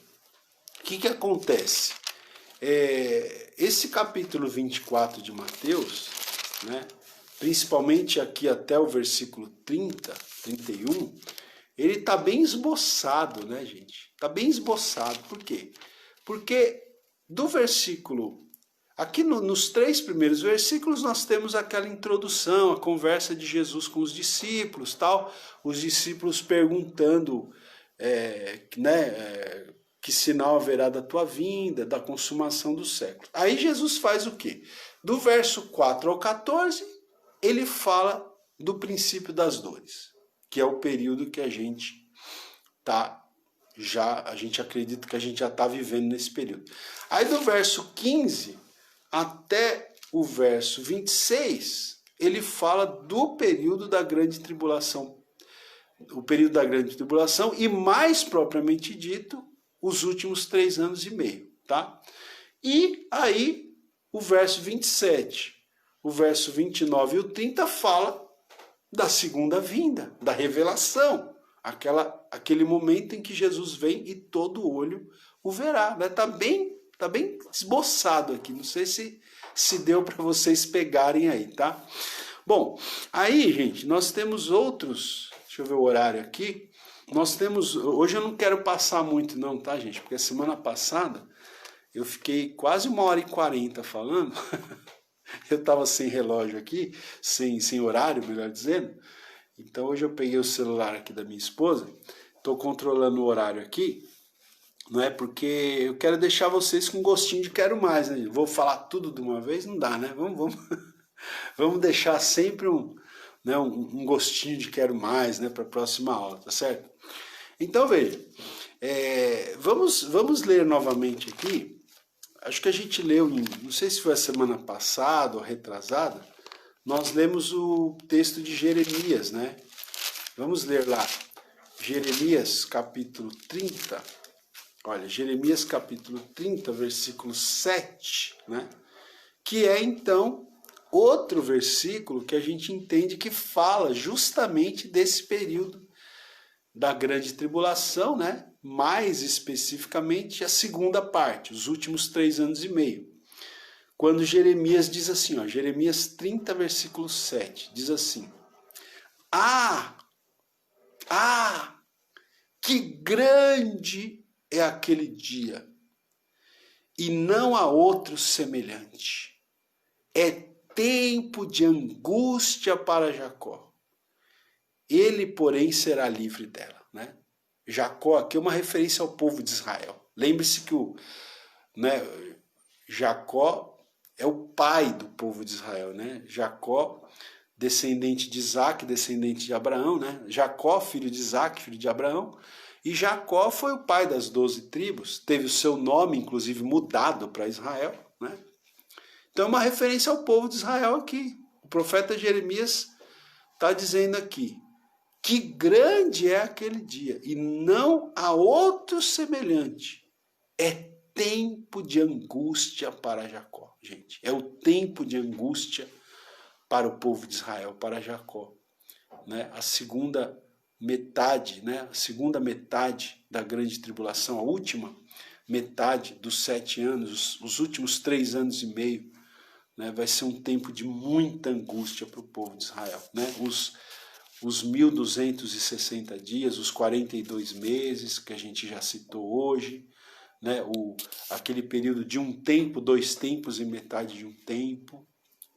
o que acontece? Esse capítulo 24 de Mateus, né, principalmente aqui até o versículo 30, 31, ele está bem esboçado, né, gente? Está bem esboçado. Por quê? Porque do versículo... Aqui nos 3 primeiros versículos nós temos aquela introdução, a conversa de Jesus com os discípulos, tal, os discípulos perguntando, que sinal haverá da tua vinda, da consumação do século. Aí Jesus faz o quê? Do verso 4 ao 14, ele fala do princípio das dores, que é o período que a gente acredita que a gente já está vivendo nesse período. Aí do verso 15 até o verso 26, ele fala do período da grande tribulação. O período da grande tribulação e, mais propriamente dito, os últimos 3 anos e meio. Tá? E aí, o verso 27, o verso 29 e o 30 fala da segunda vinda, da revelação. Aquele momento em que Jesus vem e todo olho o verá. Né? Tá bem esboçado aqui, não sei se deu para vocês pegarem aí, tá? Bom, aí, gente, nós temos outros, deixa eu ver o horário aqui, hoje eu não quero passar muito não, tá, gente? Porque a semana passada eu fiquei quase 1h40 falando, eu estava sem relógio aqui, sem horário, melhor dizendo, então hoje eu peguei o celular aqui da minha esposa, estou controlando o horário aqui, não é? Porque eu quero deixar vocês com gostinho de quero mais, né? Vou falar tudo de uma vez? Não dá, né? Vamos deixar sempre um gostinho de quero mais, né? Para a próxima aula, tá certo? Então, veja, vamos ler novamente aqui. Acho que a gente leu, não sei se foi a semana passada ou retrasada, nós lemos o texto de Jeremias, né? Vamos ler lá, Jeremias capítulo 30, olha, Jeremias capítulo 30, versículo 7, né? Que é então outro versículo que a gente entende que fala justamente desse período da grande tribulação, né? Mais especificamente a segunda parte, os últimos 3 anos e meio. Quando Jeremias diz assim, ó, Jeremias 30, versículo 7, diz assim: Ah, que grande é aquele dia, e não há outro semelhante. É tempo de angústia para Jacó. Ele, porém, será livre dela, né? Jacó aqui é uma referência ao povo de Israel. Lembre-se que Jacó é o pai do povo de Israel, né? Jacó, descendente de Isaac, descendente de Abraão, né? Jacó, filho de Isaac, filho de Abraão. E Jacó foi o pai das 12 tribos, teve o seu nome, inclusive, mudado para Israel, né? Então é uma referência ao povo de Israel aqui. O profeta Jeremias está dizendo aqui, que grande é aquele dia, e não há outro semelhante. É tempo de angústia para Jacó, gente. É o tempo de angústia para o povo de Israel, para Jacó. Né? A segunda metade, né? A segunda metade da grande tribulação, a última metade dos 7 anos, os últimos 3 anos e meio, né? Vai ser um tempo de muita angústia para o povo de Israel. Né? Os 1260 dias, os 42 meses que a gente já citou hoje, né? Aquele período de um tempo, 2 tempos e metade de um tempo,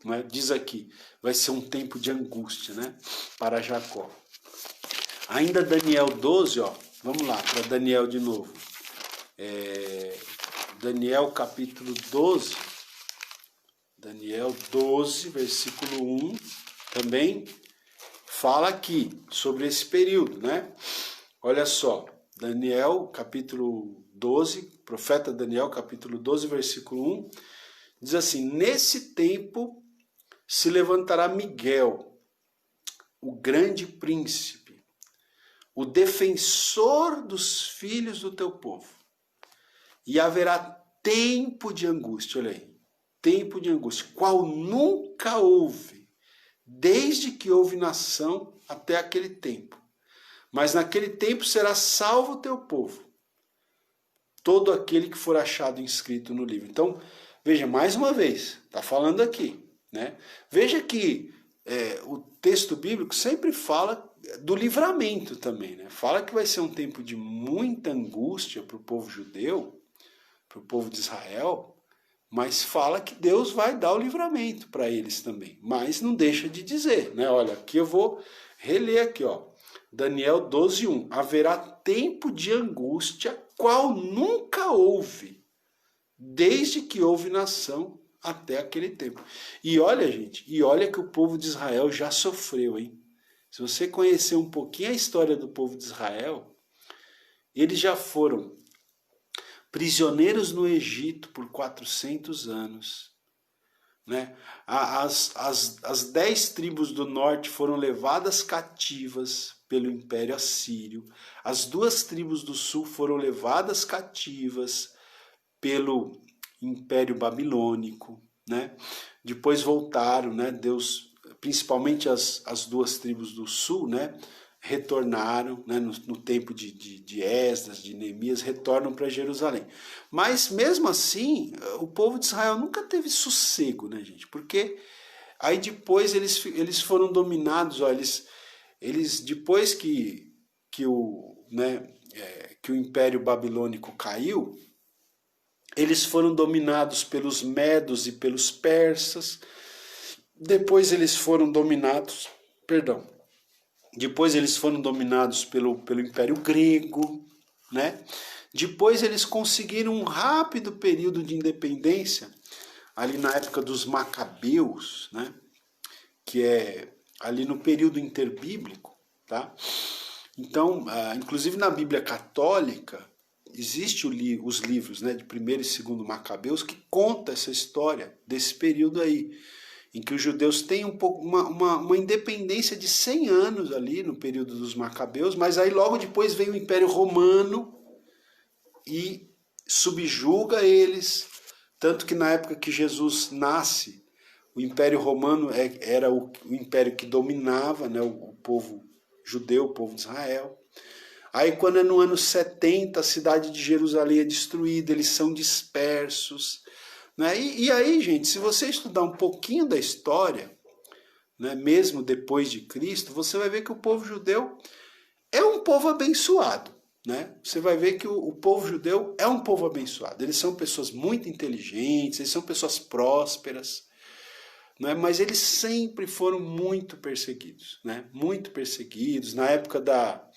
né? Diz aqui, vai ser um tempo de angústia, né? Para Jacó. Ainda Daniel 12, ó, vamos lá, para Daniel de novo. Daniel capítulo 12, Daniel 12, versículo 1, também fala aqui sobre esse período, né? Olha só, Daniel capítulo 12, profeta Daniel capítulo 12, versículo 1, diz assim, nesse tempo se levantará Miguel, o grande príncipe, o defensor dos filhos do teu povo, e haverá tempo de angústia, olha aí, tempo de angústia, qual nunca houve, desde que houve nação até aquele tempo. Mas naquele tempo será salvo o teu povo, todo aquele que for achado inscrito no livro. Então, veja, mais uma vez, está falando aqui, né? Veja que o texto bíblico sempre fala do livramento também, né? Fala que vai ser um tempo de muita angústia para o povo judeu, para o povo de Israel, mas fala que Deus vai dar o livramento para eles também. Mas não deixa de dizer, né? Olha, aqui eu vou reler aqui, ó. Daniel 12:1. Haverá tempo de angústia, qual nunca houve, desde que houve nação até aquele tempo. E olha, gente, e olha que o povo de Israel já sofreu, hein? Se você conhecer um pouquinho a história do povo de Israel, eles já foram prisioneiros no Egito por 400 anos. Né? As 10 tribos do norte foram levadas cativas pelo Império Assírio. As 2 tribos do sul foram levadas cativas pelo Império Babilônico. Né? Depois voltaram, né? Deus, principalmente as 2 tribos do sul, né? Retornaram, né, no tempo de Esdras, de Neemias, retornam para Jerusalém. Mas mesmo assim, o povo de Israel nunca teve sossego, né, gente? Porque aí depois eles foram dominados, ó, eles depois que o Império Babilônico caiu, eles foram dominados pelos medos e pelos persas. Depois eles foram dominados, Depois eles foram dominados pelo Império Grego, né? Depois eles conseguiram um rápido período de independência, ali na época dos Macabeus, né? Que é ali no período interbíblico, tá? Então, inclusive na Bíblia Católica, existe os livros, né, de 1º e 2º Macabeus que conta essa história desse período aí, em que os judeus têm uma independência de 100 anos ali no período dos Macabeus, mas aí logo depois vem o Império Romano e subjuga eles, tanto que na época que Jesus nasce, o Império Romano era o império que dominava, né, o povo judeu, o povo de Israel. Aí quando é no ano 70, a cidade de Jerusalém é destruída, eles são dispersos. Né? E aí, gente, se você estudar um pouquinho da história, né, mesmo depois de Cristo, você vai ver que o povo judeu é um povo abençoado, né? Você vai ver que o povo judeu é um povo abençoado. Eles são pessoas muito inteligentes, eles são pessoas prósperas, né? Mas eles sempre foram muito perseguidos, né? Muito perseguidos. Na época da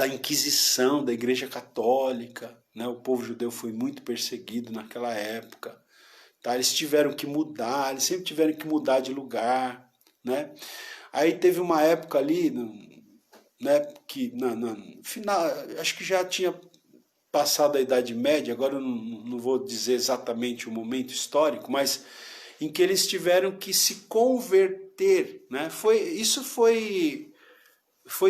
Inquisição, da Igreja Católica, né? O povo judeu foi muito perseguido naquela época. Tá? Eles tiveram que mudar, eles sempre tiveram que mudar de lugar, né? Aí teve uma época ali, né, que no final, acho que já tinha passado a Idade Média, agora eu não vou dizer exatamente o momento histórico, mas em que eles tiveram que se converter, né? Isso foi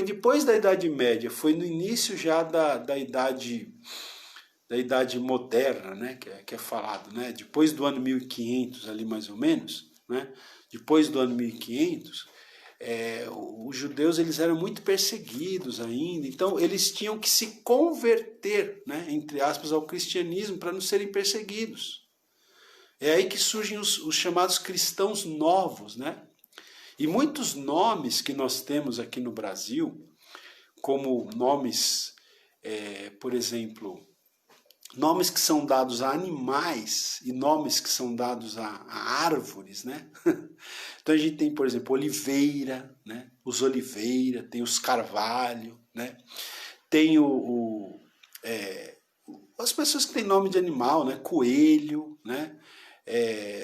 depois da Idade Média, foi no início já da Idade Moderna, né? Que é falado, né? Depois do ano 1500 ali mais ou menos, né? Depois do ano 1500, os judeus eles eram muito perseguidos ainda, então eles tinham que se converter, né, entre aspas, ao cristianismo para não serem perseguidos. É aí que surgem os chamados cristãos novos, né? E muitos nomes que nós temos aqui no Brasil, como nomes, por exemplo, nomes que são dados a animais e nomes que são dados a árvores, né? Então a gente tem, por exemplo, Oliveira, né? Os Oliveira, tem os Carvalho, né? Tem as pessoas que têm nome de animal, né? Coelho, né?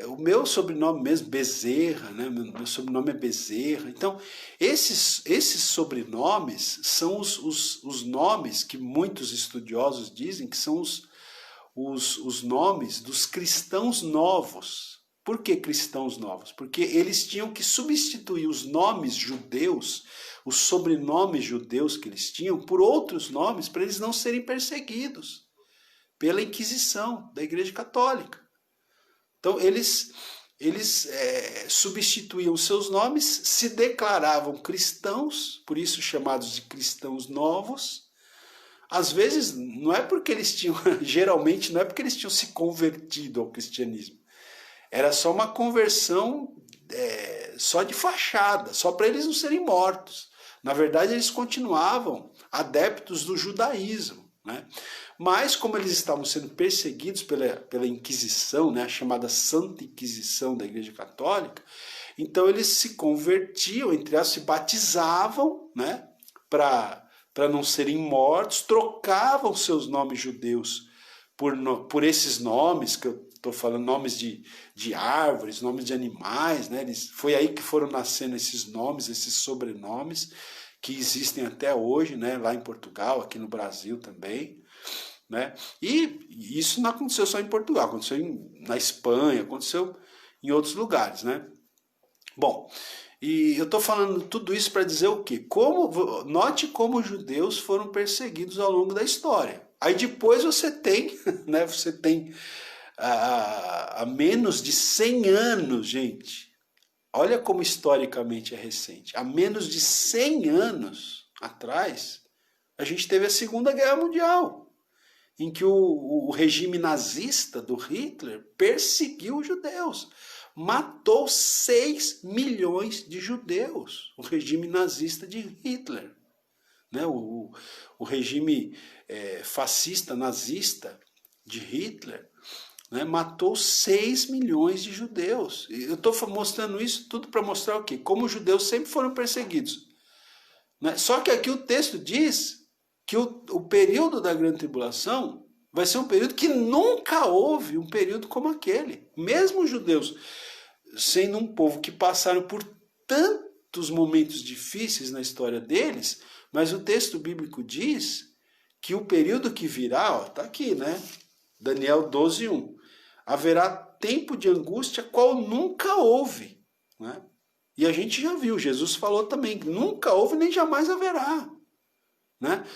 O meu sobrenome mesmo, Bezerra, né? Meu sobrenome é Bezerra. Então, esses sobrenomes são os nomes que muitos estudiosos dizem que são os nomes dos cristãos novos. Por que cristãos novos? Porque eles tinham que substituir os nomes judeus, os sobrenomes judeus que eles tinham, por outros nomes para eles não serem perseguidos pela Inquisição da Igreja Católica. Então eles substituíam seus nomes, se declaravam cristãos, por isso chamados de cristãos novos. Às vezes, não é porque eles tinham, geralmente, não é porque eles tinham se convertido ao cristianismo. Era só uma conversão só de fachada, só para eles não serem mortos. Na verdade, eles continuavam adeptos do judaísmo, né? Mas, como eles estavam sendo perseguidos pela Inquisição, né, a chamada Santa Inquisição da Igreja Católica, então eles se convertiam, entre aspas, se batizavam, né, para não serem mortos, trocavam seus nomes judeus por esses nomes, que eu estou falando, nomes de árvores, nomes de animais, né? Foi aí que foram nascendo esses nomes, esses sobrenomes, que existem até hoje, né? Lá em Portugal, aqui no Brasil também, né? E isso não aconteceu só em Portugal, aconteceu na Espanha, aconteceu em outros lugares, né? Bom, e eu estou falando tudo isso para dizer o quê? Note como os judeus foram perseguidos ao longo da história. Aí depois você tem, né? Você tem há menos de 100 anos, gente. Olha como historicamente é recente. Há menos de 100 anos atrás, a gente teve a Segunda Guerra Mundial, em que o regime nazista do Hitler perseguiu os judeus. Matou 6 milhões de judeus, o regime nazista de Hitler. Né? O regime fascista nazista de Hitler, né, matou 6 milhões de judeus. Eu estou mostrando isso tudo para mostrar o quê? Como os judeus sempre foram perseguidos. Né? Só que aqui o texto diz que o período da grande tribulação vai ser um período que nunca houve um período como aquele. Mesmo os judeus sendo um povo que passaram por tantos momentos difíceis na história deles, mas o texto bíblico diz que o período que virá, está aqui, né? Daniel 12:1. Haverá tempo de angústia qual nunca houve. Né? E a gente já viu, Jesus falou também, que nunca houve nem jamais haverá. Né?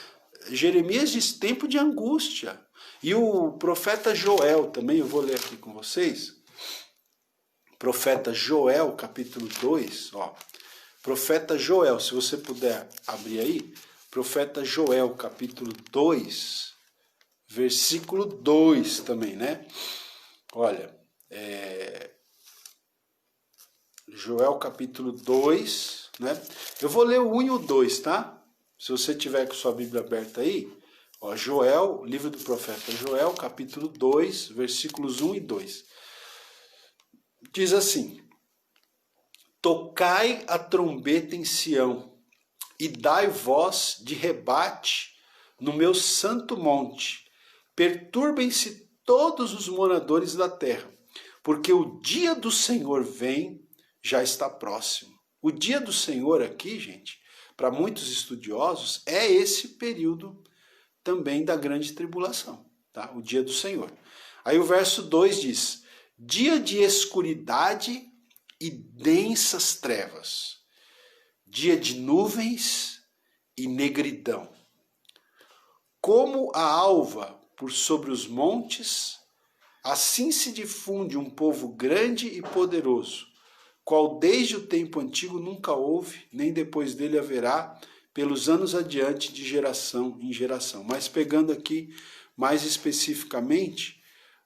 Jeremias diz tempo de angústia. E o profeta Joel também, eu vou ler aqui com vocês. Profeta Joel, capítulo 2. Ó. Profeta Joel, se você puder abrir aí. Profeta Joel, capítulo 2, versículo 2 também, né? Olha, Joel capítulo 2, né? Eu vou ler o 1 e o 2, tá? Se você tiver com sua Bíblia aberta aí, ó, Joel, livro do profeta Joel, capítulo 2, versículos 1 e 2. Diz assim: Tocai a trombeta em Sião, e dai voz de rebate no meu santo monte. Perturbem-se todos os moradores da terra, porque o dia do Senhor vem, já está próximo. O dia do Senhor aqui, gente, para muitos estudiosos, é esse período também da grande tribulação, tá? O dia do Senhor. Aí o verso 2 diz: dia de escuridade e densas trevas, dia de nuvens e negridão. Como a alva por sobre os montes, assim se difunde um povo grande e poderoso, qual desde o tempo antigo nunca houve, nem depois dele haverá, pelos anos adiante, de geração em geração. Mas pegando aqui mais especificamente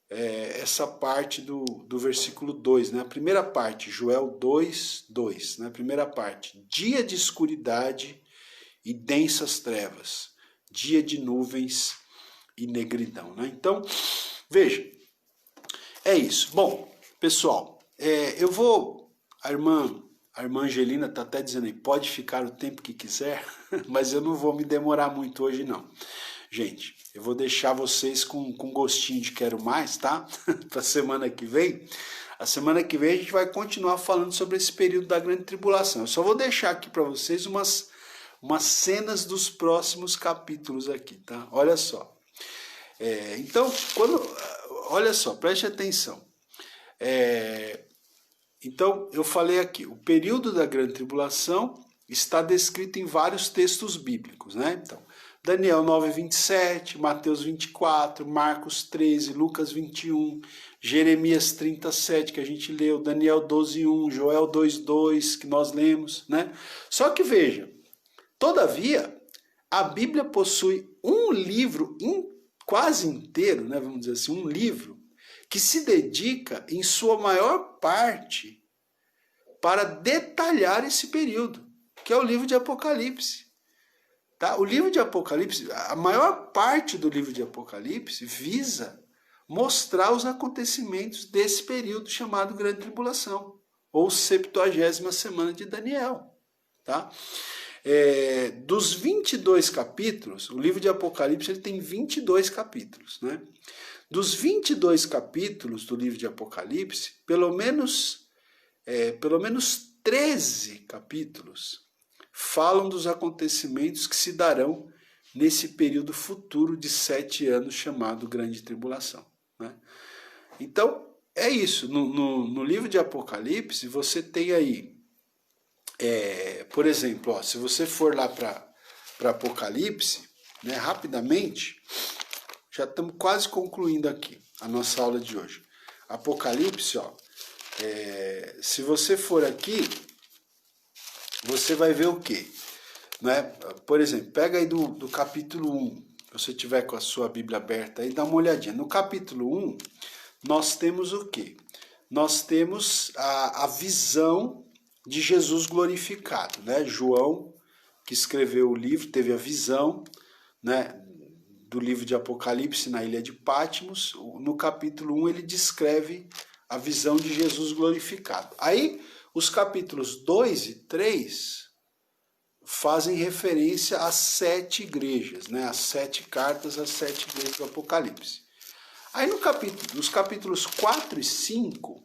essa parte do versículo 2, né? A primeira parte, Joel 2, 2, né? A primeira parte, dia de escuridade e densas trevas, dia de nuvens e negridão, né? Então, veja, é isso. Bom, pessoal, eu vou... A irmã Angelina está até dizendo aí, pode ficar o tempo que quiser, mas eu não vou me demorar muito hoje, não. Gente, eu vou deixar vocês com gostinho de quero mais, tá? Para a semana que vem. A semana que vem a gente vai continuar falando sobre esse período da grande tribulação. Eu só vou deixar aqui para vocês umas cenas dos próximos capítulos aqui, tá? Olha só. Então, olha só, preste atenção. Então, eu falei aqui, o período da grande tribulação está descrito em vários textos bíblicos, né? Então, Daniel 9:27, Mateus 24, Marcos 13, Lucas 21, Jeremias 37, que a gente leu, Daniel 12:1, Joel 2:2, que nós lemos, né? Só que veja, todavia, a Bíblia possui um livro quase inteiro, né, vamos dizer assim, um livro que se dedica em sua maior parte para detalhar esse período, que é o livro de Apocalipse. Tá? O livro de Apocalipse, a maior parte do livro de Apocalipse visa mostrar os acontecimentos desse período chamado Grande Tribulação, ou 70ª semana de Daniel. Tá? Dos 22 capítulos, o livro de Apocalipse ele tem 22 capítulos, né? Dos 22 capítulos do livro de Apocalipse, pelo menos 13 capítulos falam dos acontecimentos que se darão nesse período futuro de 7 anos chamado Grande Tribulação, né? Então, é isso. No livro de Apocalipse, você tem aí, por exemplo, ó, se você for lá para Apocalipse, né, rapidamente, já estamos quase concluindo aqui a nossa aula de hoje. Apocalipse, ó, se você for aqui, você vai ver o quê? Né? Por exemplo, pega aí do capítulo 1, se você tiver com a sua Bíblia aberta aí, dá uma olhadinha. No capítulo 1, nós temos o quê? Nós temos a visão de Jesus glorificado, né? João, que escreveu o livro, teve a visão, né, do livro de Apocalipse na ilha de Patmos. No capítulo 1 ele descreve a visão de Jesus glorificado. Aí os capítulos 2 e 3 fazem referência às 7 igrejas, né, as 7 cartas às 7 igrejas do Apocalipse. Aí nos capítulos 4 e 5,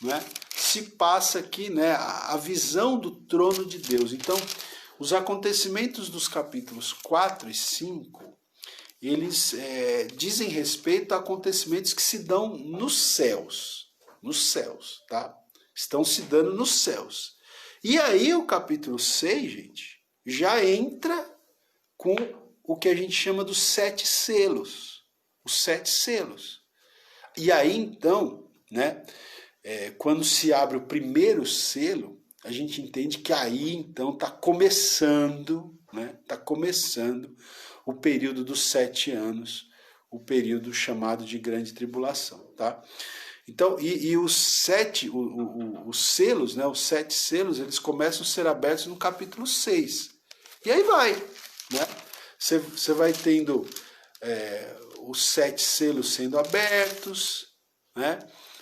né, se passa aqui, né, a visão do trono de Deus. Então, os acontecimentos dos capítulos 4 e 5, eles dizem respeito a acontecimentos que se dão nos céus, tá? Estão se dando nos céus. E aí o capítulo 6, gente, já entra com o que a gente chama dos 7 selos, os 7 selos. E aí então, né, quando se abre o primeiro selo, a gente entende que aí então está começando, né, tá começando o período dos 7 anos, o período chamado de Grande Tribulação, tá? Então, e os os selos, né, os 7 selos, eles começam a ser abertos no capítulo 6. E aí vai, né? Você vai tendo os 7 selos sendo abertos, né?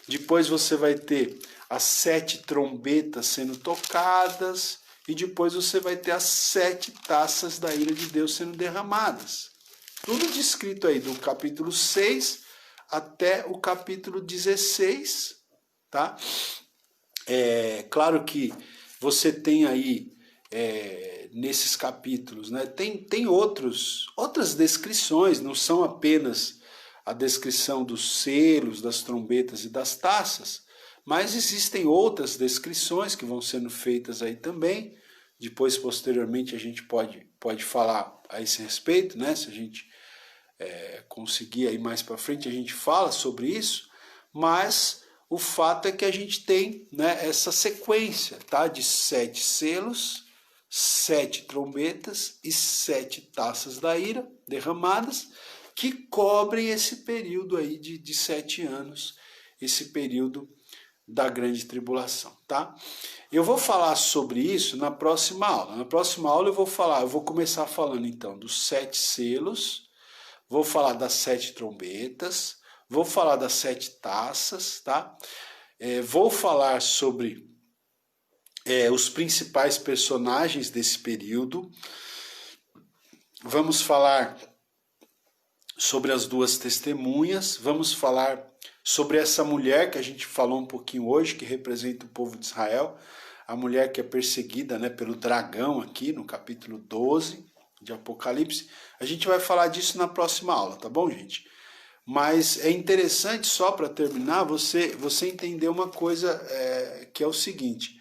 Depois você vai ter as 7 trombetas sendo tocadas, e depois você vai ter as 7 taças da ira de Deus sendo derramadas. Tudo descrito aí do capítulo 6 até o capítulo 16, tá? Claro que você tem aí, nesses capítulos, né, tem outras descrições, não são apenas a descrição dos selos, das trombetas e das taças, mas existem outras descrições que vão sendo feitas aí também. Depois, posteriormente, a gente pode falar a esse respeito, né? Se a gente conseguir aí mais para frente, a gente fala sobre isso, mas o fato é que a gente tem, né, essa sequência, tá? De 7 selos, 7 trombetas e 7 taças da ira derramadas, que cobrem esse período aí de 7 anos, esse período da grande tribulação, tá? Eu vou falar sobre isso na próxima aula. Na próxima aula eu vou começar falando então dos 7 selos, vou falar das 7 trombetas, vou falar das 7 taças, tá? Vou falar sobre os principais personagens desse período. Vamos falar sobre as 2 testemunhas, vamos falar sobre essa mulher que a gente falou um pouquinho hoje, que representa o povo de Israel, a mulher que é perseguida, né, pelo dragão aqui no capítulo 12 de Apocalipse. A gente vai falar disso na próxima aula, tá bom, gente? Mas é interessante, só para terminar, você entender uma coisa que é o seguinte: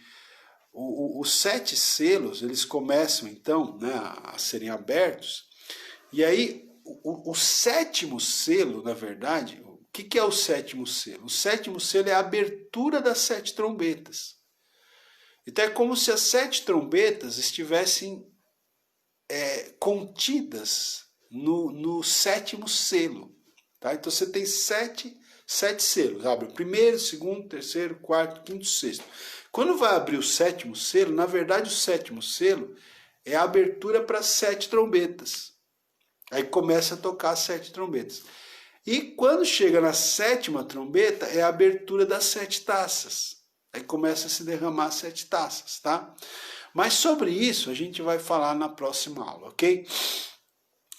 os 7 selos, eles começam então, né, a serem abertos, e aí o 7º selo, na verdade, o que é o 7º selo? O 7º selo é a abertura das 7 trombetas. Então é como se as 7 trombetas estivessem contidas no 7º selo. Tá? Então você tem 7 selos. Abre o primeiro, segundo, terceiro, quarto, quinto, sexto. Quando vai abrir o 7º selo, na verdade o 7º selo é a abertura para 7 trombetas. Aí começa a tocar as 7 trombetas. E quando chega na 7ª trombeta, é a abertura das 7 taças. Aí começa a se derramar 7 taças, tá? Mas sobre isso a gente vai falar na próxima aula, ok?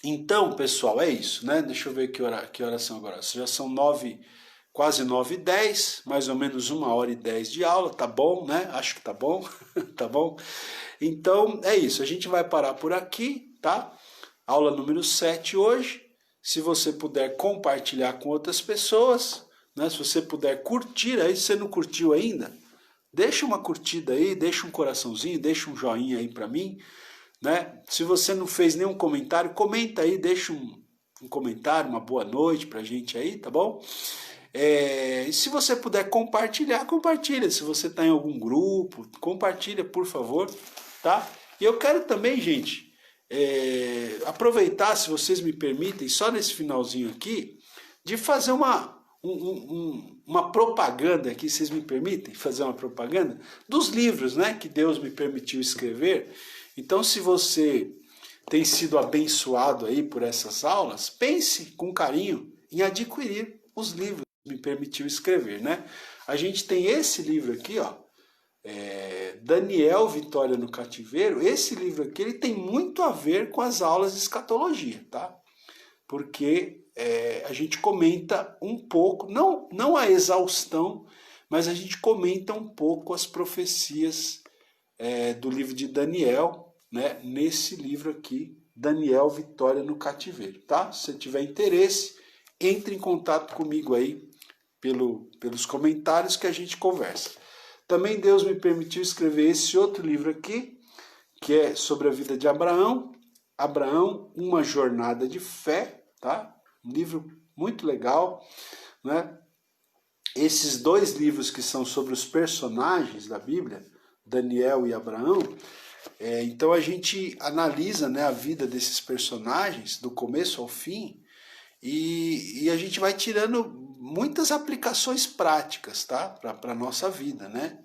Então, pessoal, é isso, né? Deixa eu ver que horas são agora. Já são 9, quase 9h10, mais ou menos 1h10 de aula, tá bom, né? Acho que tá bom, tá bom? Então, é isso. A gente vai parar por aqui, tá? Aula número 7 hoje. Se você puder compartilhar com outras pessoas, né? Se você puder curtir aí, se você não curtiu ainda, deixa uma curtida aí, deixa um coraçãozinho, deixa um joinha aí para mim, né? Se você não fez nenhum comentário, comenta aí, deixa um comentário, uma boa noite pra gente aí, tá bom? E se você puder compartilhar, compartilha. Se você está em algum grupo, compartilha, por favor, tá? E eu quero também, gente, aproveitar, se vocês me permitem, só nesse finalzinho aqui, de fazer uma propaganda aqui, vocês me permitem fazer uma propaganda dos livros, né, que Deus me permitiu escrever. Então, se você tem sido abençoado aí por essas aulas, pense com carinho em adquirir os livros que me permitiu escrever, né? A gente tem esse livro aqui, ó, Daniel, Vitória no Cativeiro. Esse livro aqui, ele tem muito a ver com as aulas de escatologia, tá? Porque a gente comenta um pouco, não a exaustão, mas a gente comenta um pouco as profecias do livro de Daniel, né? Nesse livro aqui, Daniel, Vitória no Cativeiro, tá? Se você tiver interesse, entre em contato comigo aí pelos comentários que a gente conversa. Também Deus me permitiu escrever esse outro livro aqui, que é sobre a vida de Abraão. Abraão, uma jornada de fé, tá? Um livro muito legal, né? Esses 2 livros que são sobre os personagens da Bíblia, Daniel e Abraão, então a gente analisa, né, a vida desses personagens, do começo ao fim, e a gente vai tirando muitas aplicações práticas, tá? Para a nossa vida, né?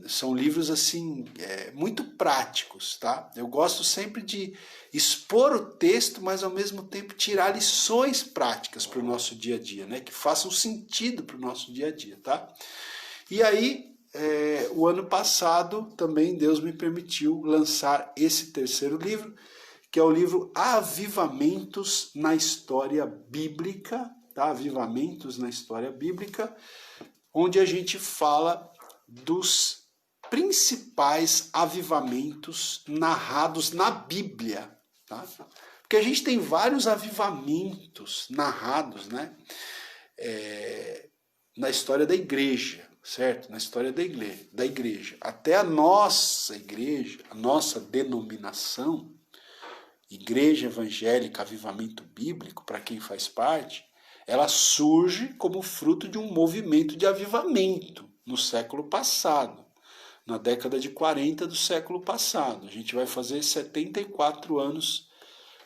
São livros assim muito práticos, tá? Eu gosto sempre de expor o texto, mas ao mesmo tempo tirar lições práticas para o nosso dia a dia, né? Que façam sentido para o nosso dia a dia, tá? E aí, o ano passado também Deus me permitiu lançar esse terceiro livro, que é o livro Avivamentos na História Bíblica, tá? Avivamentos na História Bíblica, onde a gente fala dos principais avivamentos narrados na Bíblia, tá? Porque a gente tem vários avivamentos narrados, né? Na história da igreja, certo? Na história da igreja. Até a nossa igreja, a nossa denominação, Igreja Evangélica Avivamento Bíblico, para quem faz parte, ela surge como fruto de um movimento de avivamento no século passado, na década de 40 do século passado. A gente vai fazer 74 anos,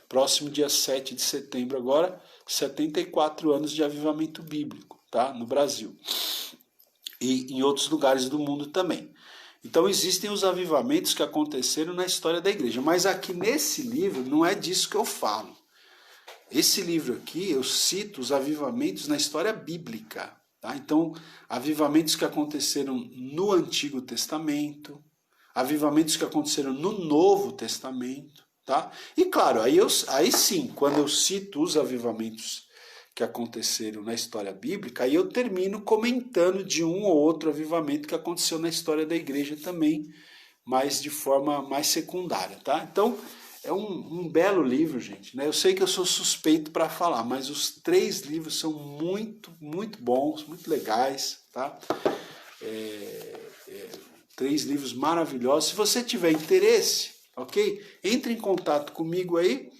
próximo dia 7 de setembro agora, 74 anos de avivamento bíblico, tá? No Brasil e em outros lugares do mundo também. Então existem os avivamentos que aconteceram na história da igreja, mas aqui nesse livro não é disso que eu falo. Esse livro aqui eu cito os avivamentos na história bíblica, tá? Então, avivamentos que aconteceram no Antigo Testamento, avivamentos que aconteceram no Novo Testamento, tá? E claro, aí sim, quando eu cito os avivamentos que aconteceram na história bíblica, aí eu termino comentando de um ou outro avivamento que aconteceu na história da igreja também, mas de forma mais secundária, tá? Então, é um belo livro, gente, né? Eu sei que eu sou suspeito para falar, mas os 3 livros são muito, muito bons, muito legais, tá? 3 livros maravilhosos. Se você tiver interesse, ok? Entre em contato comigo aí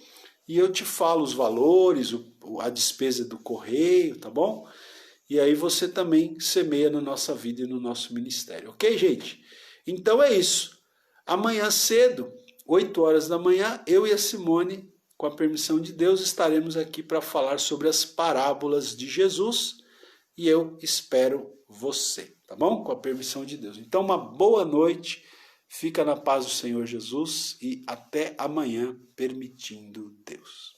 e eu te falo os valores, a despesa do correio, tá bom? E aí você também semeia na nossa vida e no nosso ministério, ok, gente? Então é isso. Amanhã cedo, 8 horas da manhã, eu e a Simone, com a permissão de Deus, estaremos aqui para falar sobre as parábolas de Jesus e eu espero você, tá bom? Com a permissão de Deus. Então, uma boa noite, fica na paz do Senhor Jesus e até amanhã, permitindo Deus.